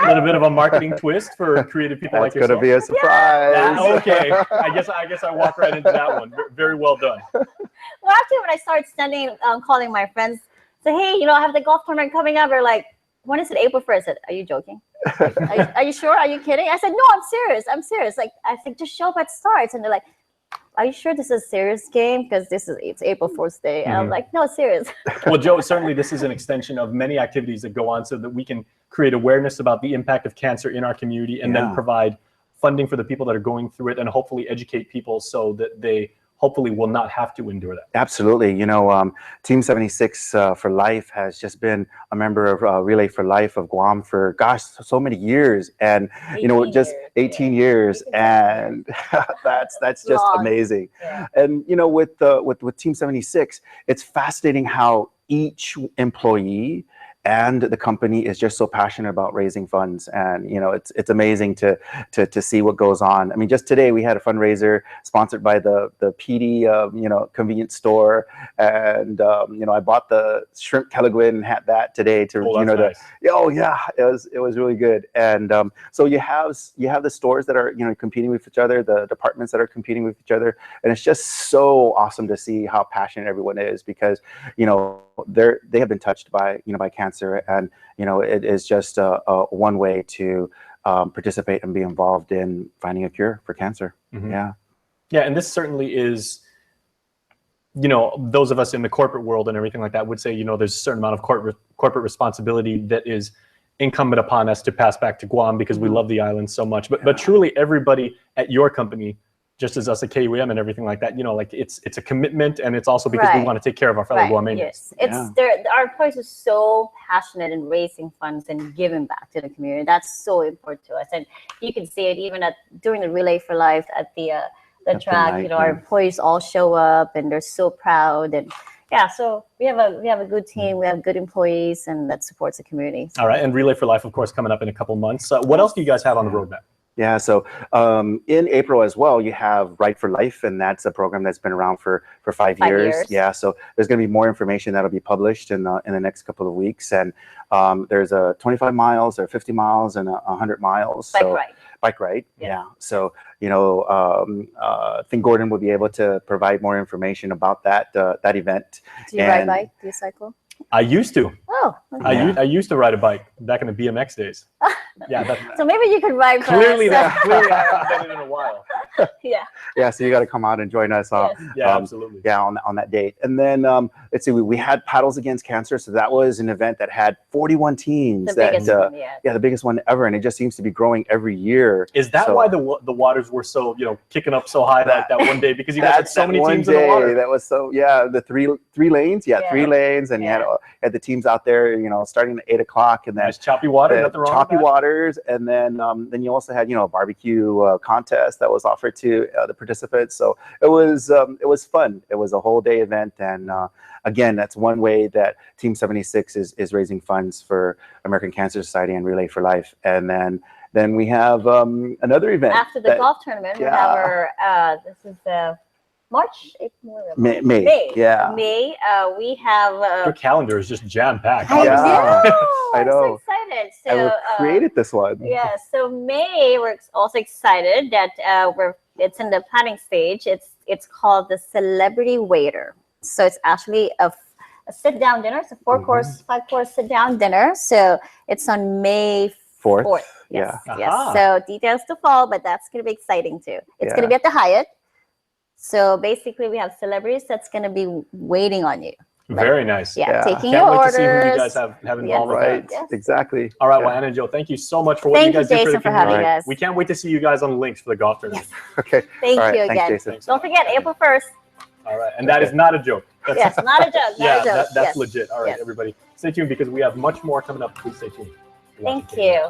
[SPEAKER 13] little bit of a marketing twist for creative people like yourself.
[SPEAKER 5] That's gonna be a surprise.
[SPEAKER 13] Okay, I guess I walked right into that one. Very well done.
[SPEAKER 14] Well, actually, when I started calling my friends, say, hey, I have the golf tournament coming up. They're like, when is it? April 1st. I said, are you joking? Are you sure? Are you kidding? I said, no, I'm serious. I'm serious. Like, I said, just show up at Starts. And they're like, are you sure this is a serious game? Because it's April 4th Day. And I'm like, no, it's serious.
[SPEAKER 13] Well, Joe, certainly this is an extension of many activities that go on so that we can create awareness about the impact of cancer in our community, and then provide funding for the people that are going through it, and hopefully educate people so that they hopefully will not have to endure that.
[SPEAKER 5] Absolutely. Team 76 for Life has just been a member of Relay for Life of Guam for, so many years. And, just 18 years. And that's just amazing. Yeah. And, with Team 76, it's fascinating how each employee and the company is just so passionate about raising funds. And it's amazing to see what goes on. I mean, just today we had a fundraiser sponsored by the PD convenience store, and I bought the shrimp Kelagwin and had that today to
[SPEAKER 13] nice.
[SPEAKER 5] it was really good. And so you have the stores that are competing with each other, the departments that are competing with each other, and it's just so awesome to see how passionate everyone is, because they have been touched by cancer, and it is just one way to participate and be involved in finding a cure for cancer.
[SPEAKER 13] Yeah, and this certainly is, those of us in the corporate world and everything like that would say, there's a certain amount of corporate responsibility that is incumbent upon us to pass back to Guam, because we love the island so much. But truly, everybody at your company, just as us at KUAM and everything like that, it's a commitment, and it's also because we want to take care of our fellow Guamanians.
[SPEAKER 14] Yes, our employees are so passionate in raising funds and giving back to the community. That's so important to us, and you can see it even during the Relay for Life at the track. Our employees all show up, and they're so proud. And so we have a good team, we have good employees, and that supports the community.
[SPEAKER 13] All right, and Relay for Life, of course, coming up in a couple months. What else do you guys have on the roadmap?
[SPEAKER 5] Yeah, so in April as well, you have Right for Life, and that's a program that's been around for 5 years. Yeah, so there's going to be more information that'll be published in the next couple of weeks, and there's a 25 miles, or 50 miles, and 100 miles. Bike ride. Yeah. So I think Gordon will be able to provide more information about that event.
[SPEAKER 14] Do you ride bike? Do you cycle?
[SPEAKER 13] I used to.
[SPEAKER 14] Oh. Okay.
[SPEAKER 13] I used to ride a bike back in the BMX days.
[SPEAKER 14] So maybe you could ride.
[SPEAKER 13] Clearly I haven't done it in a while.
[SPEAKER 14] Yeah,
[SPEAKER 5] so you got to come out and join us
[SPEAKER 13] absolutely.
[SPEAKER 5] On that date. And then let's see, we had Paddles Against Cancer, so that was an event that had 41 teams.
[SPEAKER 14] The biggest one,
[SPEAKER 5] the biggest one ever, and it just seems to be growing every year.
[SPEAKER 13] Is that why the waters were so kicking up so high that one day, because you guys had so many teams in the water?
[SPEAKER 5] That was so the three lanes, 3 lanes, and you had the teams out there starting at 8 o'clock, and then
[SPEAKER 13] nice choppy water, nothing wrong with that.
[SPEAKER 5] Waters, and then you also had a barbecue contest that was offered to the participants. So it was fun. It was a whole day event, and again, that's one way that Team 76 is raising funds for American Cancer Society and Relay for Life. And then we have another event
[SPEAKER 14] after the golf tournament. We have our this is March, April, May. May. We have
[SPEAKER 13] your calendar is just jam packed.
[SPEAKER 5] I know.
[SPEAKER 14] I'm so excited. So
[SPEAKER 5] we created this one.
[SPEAKER 14] Yeah. So May, we're also excited that it's in the planning stage. It's called the Celebrity Waiter. So it's actually a sit-down dinner. It's a 5-course sit-down dinner. So it's on May 4th. Yes. So details to follow, but that's going to be exciting too. It's going to be at the Hyatt. So basically, we have celebrities that's going to be waiting on you.
[SPEAKER 13] Very nice.
[SPEAKER 14] Taking
[SPEAKER 13] Can't
[SPEAKER 14] your
[SPEAKER 13] wait
[SPEAKER 14] orders.
[SPEAKER 13] to see who you guys have involved with that.
[SPEAKER 5] Yes. Exactly.
[SPEAKER 13] All right, well, Anna and Joe, thank you so much for what you guys do for the community.
[SPEAKER 14] having us.
[SPEAKER 13] We can't wait to see you guys on links for the golf tournament.
[SPEAKER 5] Okay.
[SPEAKER 14] Thank
[SPEAKER 5] All right.
[SPEAKER 14] you again.
[SPEAKER 5] Thanks, Jason.
[SPEAKER 14] Don't forget, April 1st.
[SPEAKER 13] All right, and that is not a joke.
[SPEAKER 14] Yes, not a joke.
[SPEAKER 13] That's legit. All right, everybody, stay tuned because we have much more coming up. Please stay tuned.
[SPEAKER 14] Thank you.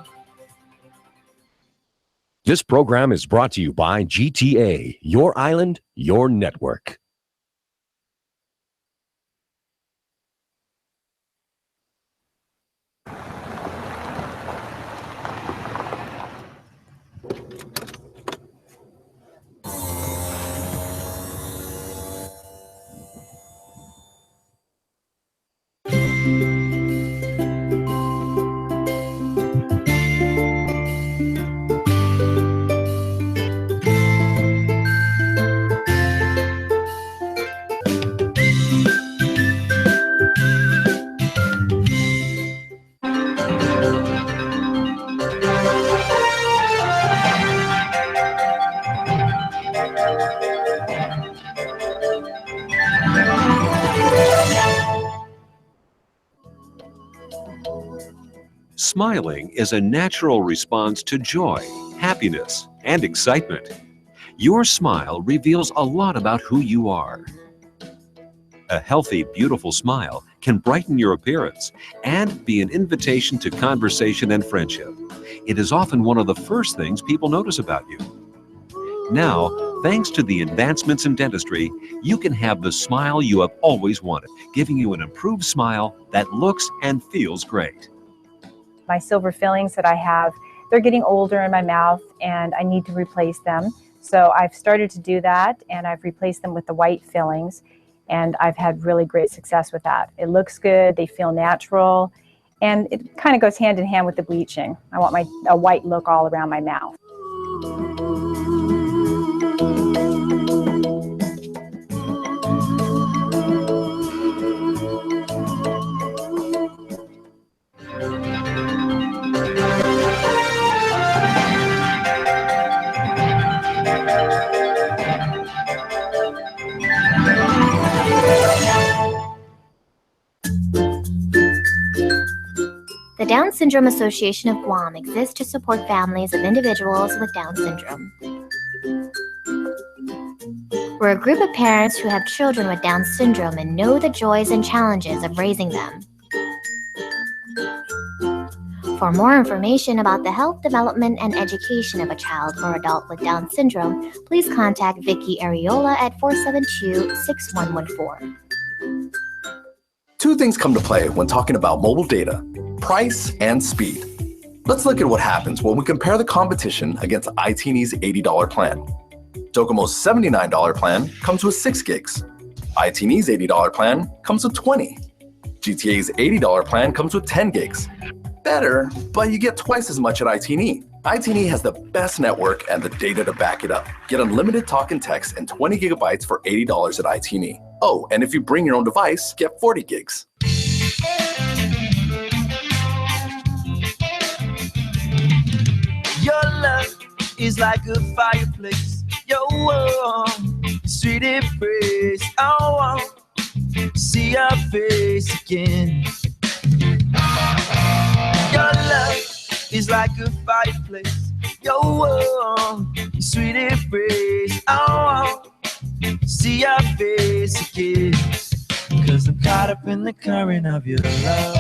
[SPEAKER 23] This program is brought to you by GTA, your island, your network. Smiling is a natural response to joy, happiness, and excitement. Your smile reveals a lot about who you are. A healthy, beautiful smile can brighten your appearance and be an invitation to conversation and friendship. It is often one of the first things people notice about you. Now,
[SPEAKER 27] Thanks to the advancements in dentistry, you can have the smile you have always wanted, giving you an improved smile that looks and feels great.
[SPEAKER 6] My silver fillings that I have, they're getting older in my mouth and I need to replace them. So I've started to do that and I've replaced them with the white fillings and I've had really great success with that. It looks good, they feel natural, and it kind of goes hand in hand with the bleaching. I want a white look all around my mouth.
[SPEAKER 15] The Down Syndrome Association of Guam exists to support families of individuals with Down syndrome. We're a group of parents who have children with Down syndrome and know the joys and challenges of raising them. For more information about the health, development, and education of a child or adult with Down syndrome, please contact Vicky Ariola at 472-6114.
[SPEAKER 16] Two things come to play when talking about mobile data: price and speed. Let's look at what happens when we compare the competition against iTeeny's $80 plan. Docomo's $79 plan comes with 6 gigs. iTeeny's $80 plan comes with 20. GTA's $80 plan comes with 10 gigs. Better, but you get twice as much at iTeeny. iTeeny has the best network and the data to back it up. Get unlimited talk and text and 20 gigabytes for $80 at iTeeny. Oh, and if you bring your own device, get 40 gigs.
[SPEAKER 17] Your love is like a fireplace. Your warm, sweet embrace. I want to see your face again. Your love is like a fireplace. Your warm, sweet embrace. I want to see your face again. 'Cause I'm caught up in the current of your love.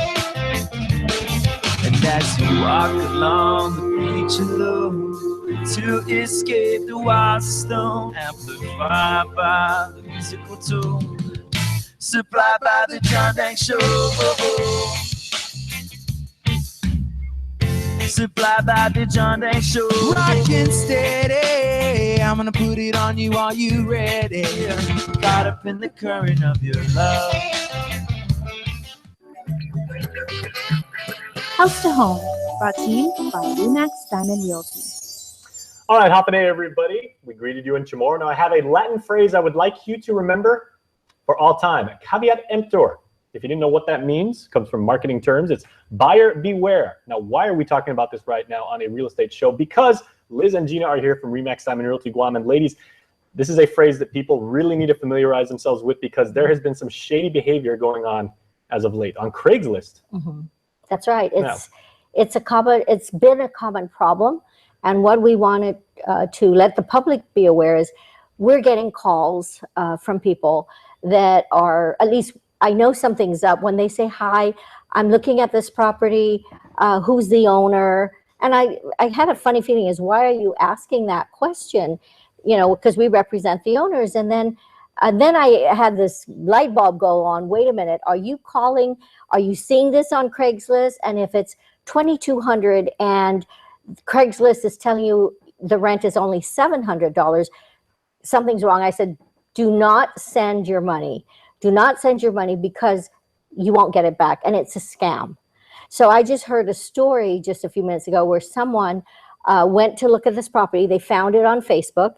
[SPEAKER 17] And as you walk along the beach alone to escape the wild stone, amplified by the musical tone, supplied by the John Dang Show. Supplied by the John Dang Show. Rockin' steady, I'm gonna put it on you. Are you ready? Caught up in the current of your love.
[SPEAKER 10] House to Home, brought to you by Remax Diamond Realty.
[SPEAKER 13] All right, hop in, everybody. We greeted you in Chamorro. Now I have a Latin phrase I would like you to remember for all time. Caveat emptor. If you didn't know what that means, it comes from marketing terms. It's buyer beware. Now, why are we talking about this right now on a real estate show? Because Liz and Gina are here from Remax Diamond Realty Guam. And ladies, this is a phrase that people really need to familiarize themselves with because there has been some shady behavior going on as of late on Craigslist.
[SPEAKER 18] Mm-hmm. That's right. It's been a common problem. And what we wanted to let the public be aware is we're getting calls from people that are, at least I know something's up when they say, hi, I'm looking at this property, who's the owner? And I had a funny feeling is, why are you asking that question? You know, because we represent the owners. And then I had this light bulb go on. Wait a minute, are you calling? Are you seeing this on Craigslist? And if it's $2,200 and Craigslist is telling you the rent is only $700, something's wrong. I said, do not send your money. Do not send your money because you won't get it back. And it's a scam. So I just heard a story just a few minutes ago where someone went to look at this property. They found it on Facebook.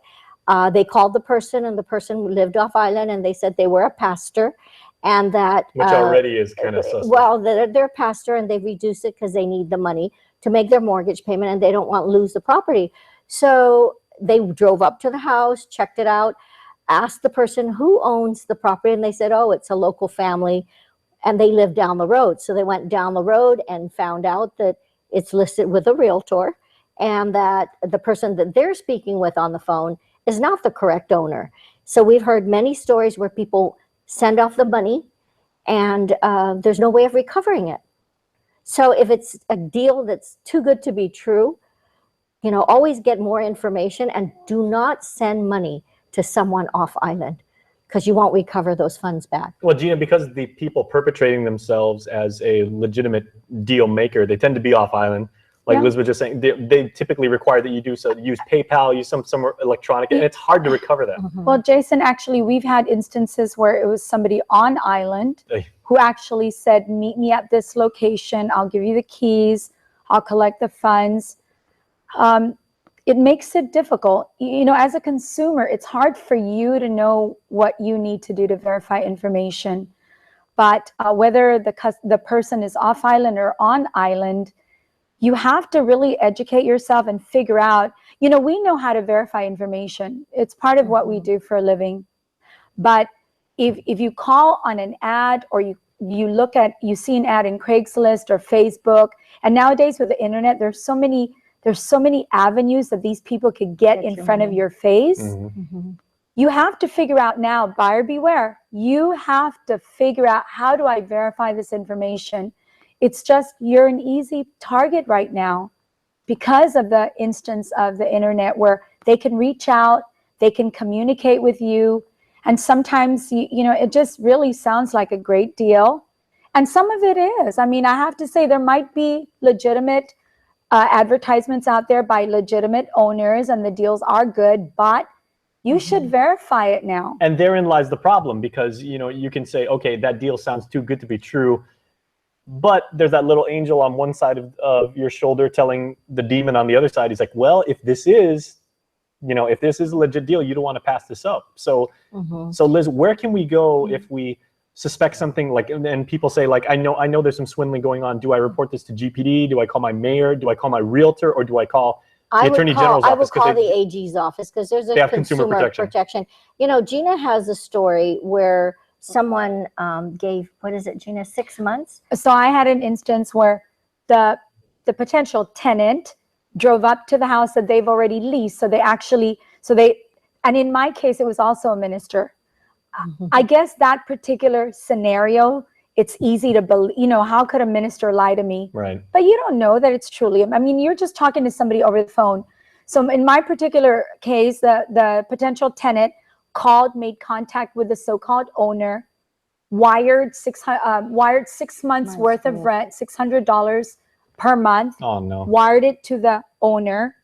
[SPEAKER 18] They called the person, and the person lived off island, and they said they were a pastor. And that
[SPEAKER 13] which already is kind of suspect.
[SPEAKER 18] Well, they're a pastor, and they reduced it because they need the money to make their mortgage payment, and they don't want to lose the property. So they drove up to the house, checked it out, asked the person who owns the property, and they said, oh, it's a local family, and they live down the road. So they went down the road and found out that it's listed with a realtor, and that the person that they're speaking with on the phone is not the correct owner. So we've heard many stories where people send off the money, and there's no way of recovering it. So if it's a deal that's too good to be true, you know, always get more information and do not send money to someone off island, because you won't recover those funds back.
[SPEAKER 13] Well, Gina, because the people perpetrating themselves as a legitimate deal maker, they tend to be off island. Like Liz was just saying, they typically require that you do so. Use PayPal, use some electronic, and it's hard to recover that.
[SPEAKER 7] Well, Jason, actually, we've had instances where it was somebody on island who actually said, meet me at this location. I'll give you the keys. I'll collect the funds. It makes it difficult. You know, as a consumer, it's hard for you to know what you need to do to verify information. But whether the person is off island or on island, you have to really educate yourself and figure out, you know, we know how to verify information. It's part of what we do for a living. But if you call on an ad, or you see an ad in Craigslist or Facebook, and nowadays with the internet, there's so many avenues that these people could get in front of your face. You have to figure out now, buyer beware. You have to figure out, how do I verify this information? It's just, you're an easy target right now because of the instance of the internet where they can reach out, they can communicate with you. And sometimes, you know, it just really sounds like a great deal. And some of it is. I mean, I have to say, there might be legitimate advertisements out there by legitimate owners, and the deals are good, but you should verify it now.
[SPEAKER 13] And therein lies the problem, because, you know, you can say, okay, that deal sounds too good to be true. But there's that little angel on one side of your shoulder telling the demon on the other side. He's like, well, if this is, you know, if this is a legit deal, you don't want to pass this up. So, so Liz, where can we go if we suspect something, like, and people say, like, I know there's some swindling going on. Do I report this to GPD? Do I call my mayor? Do I call my realtor? Or do I call the Attorney General's office?
[SPEAKER 18] I would call the AG's office, because there's a consumer protection. You know, Gina has a story where someone gave, what is it, Gina, 6 months?
[SPEAKER 7] So I had an instance where the potential tenant drove up to the house that they've already leased. So and in my case, it was also a minister. I guess that particular scenario, it's easy to believe, you know, how could a minister lie to me?
[SPEAKER 13] Right.
[SPEAKER 7] But you don't know that it's truly, I mean, you're just talking to somebody over the phone. So in my particular case, the potential tenant called, made contact with the so-called owner, wired 6 months worth of rent, $600 per month.
[SPEAKER 13] Oh no!
[SPEAKER 7] Wired it to the owner,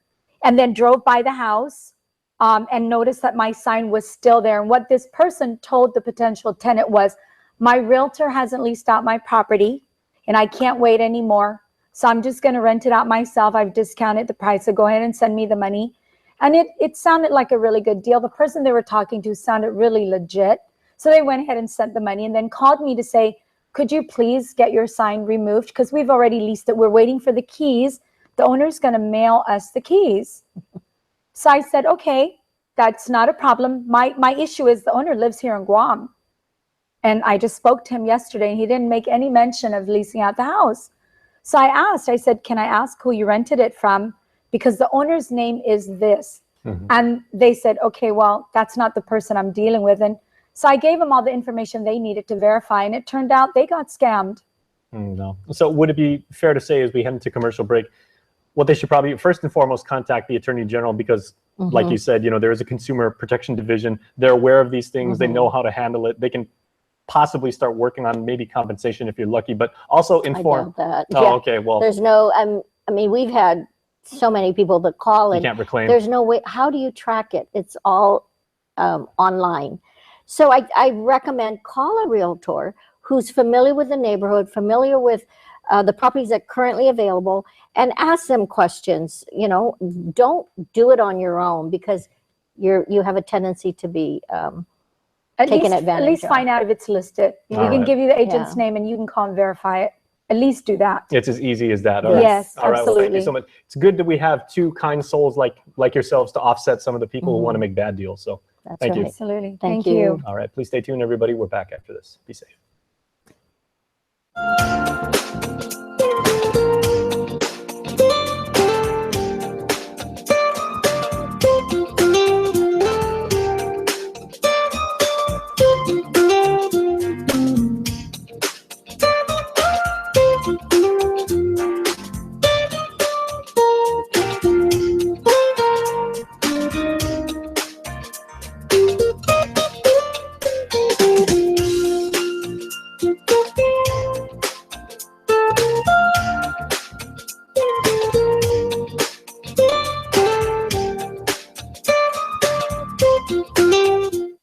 [SPEAKER 7] and then drove by the house and noticed that my sign was still there. And what this person told the potential tenant was, my realtor hasn't leased out my property, and I can't wait anymore. So I'm just going to rent it out myself. I've discounted the price, so go ahead and send me the money. And it sounded like a really good deal. The person they were talking to sounded really legit. So they went ahead and sent the money, and then called me to say, could you please get your sign removed? Because we've already leased it. We're waiting for the keys. The owner's going to mail us the keys. So I said, okay, that's not a problem. My issue is the owner lives here in Guam. And I just spoke to him yesterday, and he didn't make any mention of leasing out the house. So I said, can I ask who you rented it from? Because the owner's name is this. And they said, okay, well, that's not the person I'm dealing with. And so I gave them all the information they needed to verify, and it turned out they got scammed.
[SPEAKER 13] No. So would it be fair to say, as we head into commercial break, what they should probably first and foremost contact the Attorney General, because like you said, you know, there is a consumer protection division. They're aware of these things. They know how to handle it. They can possibly start working on maybe compensation if you're lucky, but also inform.
[SPEAKER 18] I doubt that.
[SPEAKER 13] Oh,
[SPEAKER 18] Yeah.
[SPEAKER 13] okay. Well,
[SPEAKER 18] there's no, I mean, we've had so many people that call, and
[SPEAKER 13] you can't reclaim.
[SPEAKER 18] There's no way. How do you track it? It's all online. So I recommend call a realtor who's familiar with the neighborhood, familiar with the properties that are currently available, and ask them questions. You know, don't do it on your own, because you have a tendency to be taken advantage of.
[SPEAKER 7] At least find out if it's listed. We can give you the agent's name, and you can call and verify it. At least do that.
[SPEAKER 13] It's as easy as that.
[SPEAKER 7] Yes,
[SPEAKER 13] All right.
[SPEAKER 7] absolutely.
[SPEAKER 13] Well, thank you so much. It's good that we have two kind souls like yourselves to offset some of the people who want to make bad deals. So thank you.
[SPEAKER 7] Absolutely.
[SPEAKER 18] Thank you.
[SPEAKER 13] All right. Please stay tuned, everybody. We're back after this. Be safe.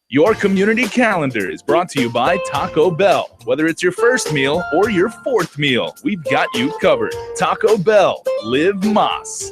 [SPEAKER 1] Your community calendar is brought to you by Taco Bell. Whether it's your first meal or your fourth meal, we've got you covered. Taco Bell, live Más.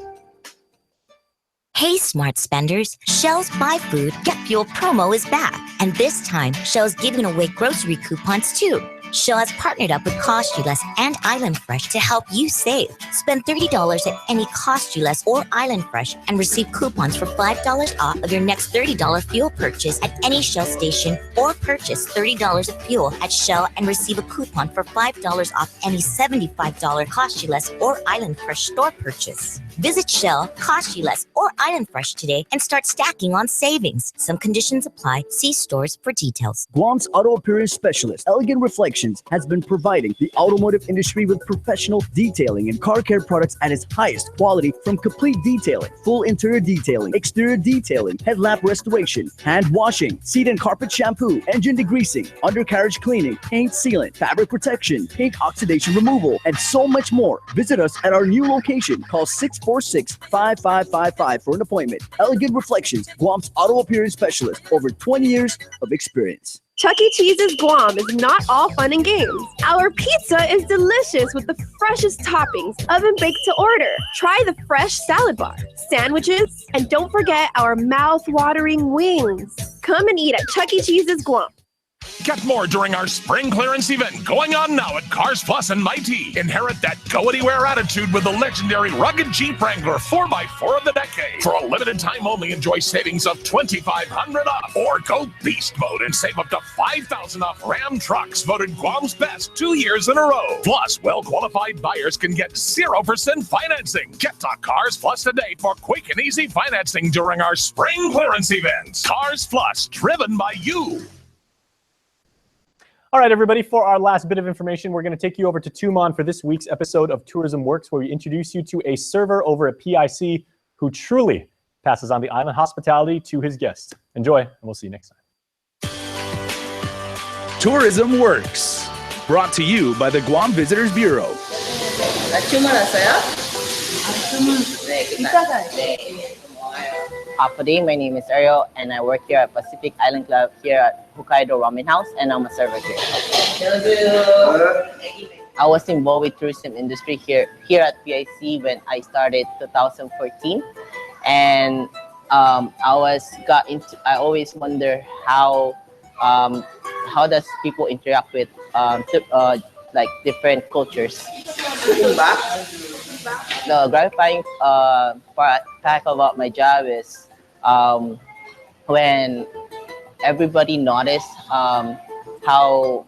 [SPEAKER 4] Hey, smart spenders. Shell's Buy Food, Get Fuel promo is back. And this time, Shell's giving away grocery coupons too. Shell has partnered up with Cost You Less and Island Fresh to help you save. Spend $30 at any Cost You Less or Island Fresh and receive coupons for $5 off of your next $30 fuel purchase at any Shell station, or purchase $30 of fuel at Shell and receive a coupon for $5 off any $75 Cost You Less or Island Fresh store purchase. Visit Shell, Cost You Less, or Island Fresh today and start stacking on savings. Some conditions apply. See stores for details.
[SPEAKER 19] Guam's auto appearance specialist, Elegant Reflections, has been providing the automotive industry with professional detailing and car care products at its highest quality, from complete detailing, full interior detailing, exterior detailing, headlamp restoration, hand washing, seat and carpet shampoo, engine degreasing, undercarriage cleaning, paint sealant, fabric protection, paint oxidation removal, and so much more. Visit us at our new location. Call 646-5555 for an appointment. Elegant Reflections, Guam's auto appearance specialist, over 20 years of experience.
[SPEAKER 11] Chuck E. Cheese's Guam is not all fun and games. Our pizza is delicious with the freshest toppings, oven baked to order. Try the fresh salad bar, sandwiches, and don't forget our mouth-watering wings. Come and eat at Chuck E. Cheese's Guam.
[SPEAKER 23] Get more during our spring clearance event going on now at Cars Plus and Mighty. Inherit that go-anywhere attitude with the legendary rugged Jeep Wrangler 4x4 of the decade. For a limited time only, enjoy savings of $2,500 off. Or go beast mode and save up to $5,000 off Ram trucks, voted Guam's best 2 years in a row. Plus, well-qualified buyers can get 0% financing. Get to Cars Plus today for quick and easy financing during our spring clearance event. Cars Plus, driven by you.
[SPEAKER 13] All right, everybody, for our last bit of information, we're going to take you over to Tumon for this week's episode of Tourism Works, where we introduce you to a server over at PIC who truly passes on the island hospitality to his guests. Enjoy, and we'll see you next time.
[SPEAKER 1] Tourism Works, brought to you by the Guam Visitors Bureau.
[SPEAKER 20] Hapadi, my name is Ariel, and I work here at Pacific Island Club here at Hokkaido Ramen House, and I'm a server here. I was involved with tourism industry here at PIC when I started 2014, and I always wonder how does people interact with like different cultures. The gratifying fact about my job is when everybody noticed how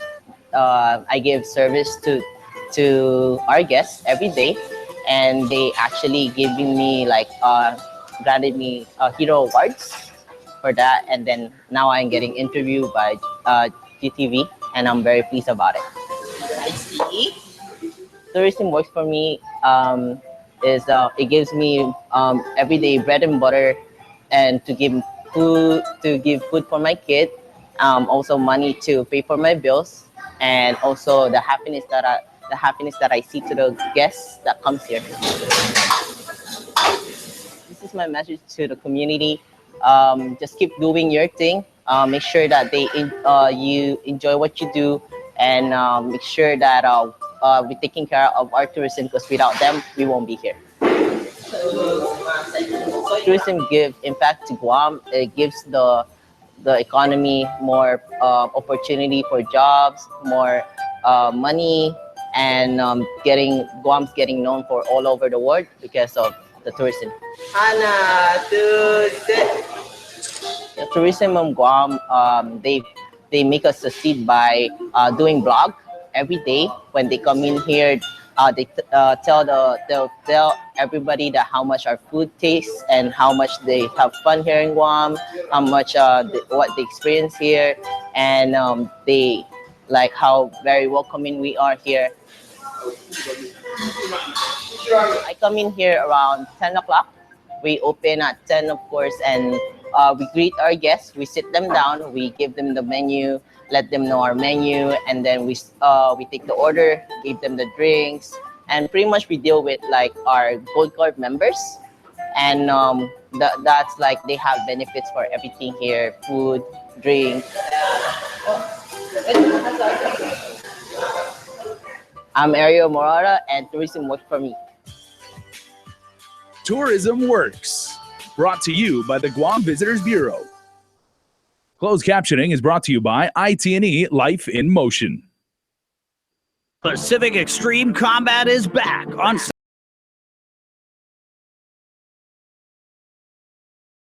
[SPEAKER 20] I give service to our guests every day, and they actually giving me granted me hero awards for that, and then now I'm getting interviewed by GTV, and I'm very pleased about it. I see. Tourism Works for me is it gives me everyday bread and butter, and to give food for my kid, also money to pay for my bills, and also the happiness that I see to the guests that comes here. This is my message to the community. Just keep doing your thing. Make sure that you enjoy what you do, and make sure that we're taking care of our tourism, because without them, we won't be here. Tourism gives impact to Guam. It gives the economy more opportunity for jobs, more money, and Guam's getting known for all over the world because of the tourism. The tourism in Guam, they make us succeed by doing blog every day. When they come in here, they'll tell everybody that how much our food tastes and how much they have fun here in Guam, how much what they experience here, and they like how very welcoming we are here. I come in here around 10 o'clock. We open at 10, of course, and we greet our guests. We sit them down. We give them the menu, let them know our menu, and then we take the order, give them the drinks, and pretty much we deal with like our Gold Card members. and that's like they have benefits for everything here: food, drink. I'm Ariel Morata, and tourism works for me.
[SPEAKER 1] Tourism Works, brought to you by the Guam Visitors Bureau. Closed captioning is brought to you by IT&E Life in Motion.
[SPEAKER 8] Pacific Extreme Combat is back on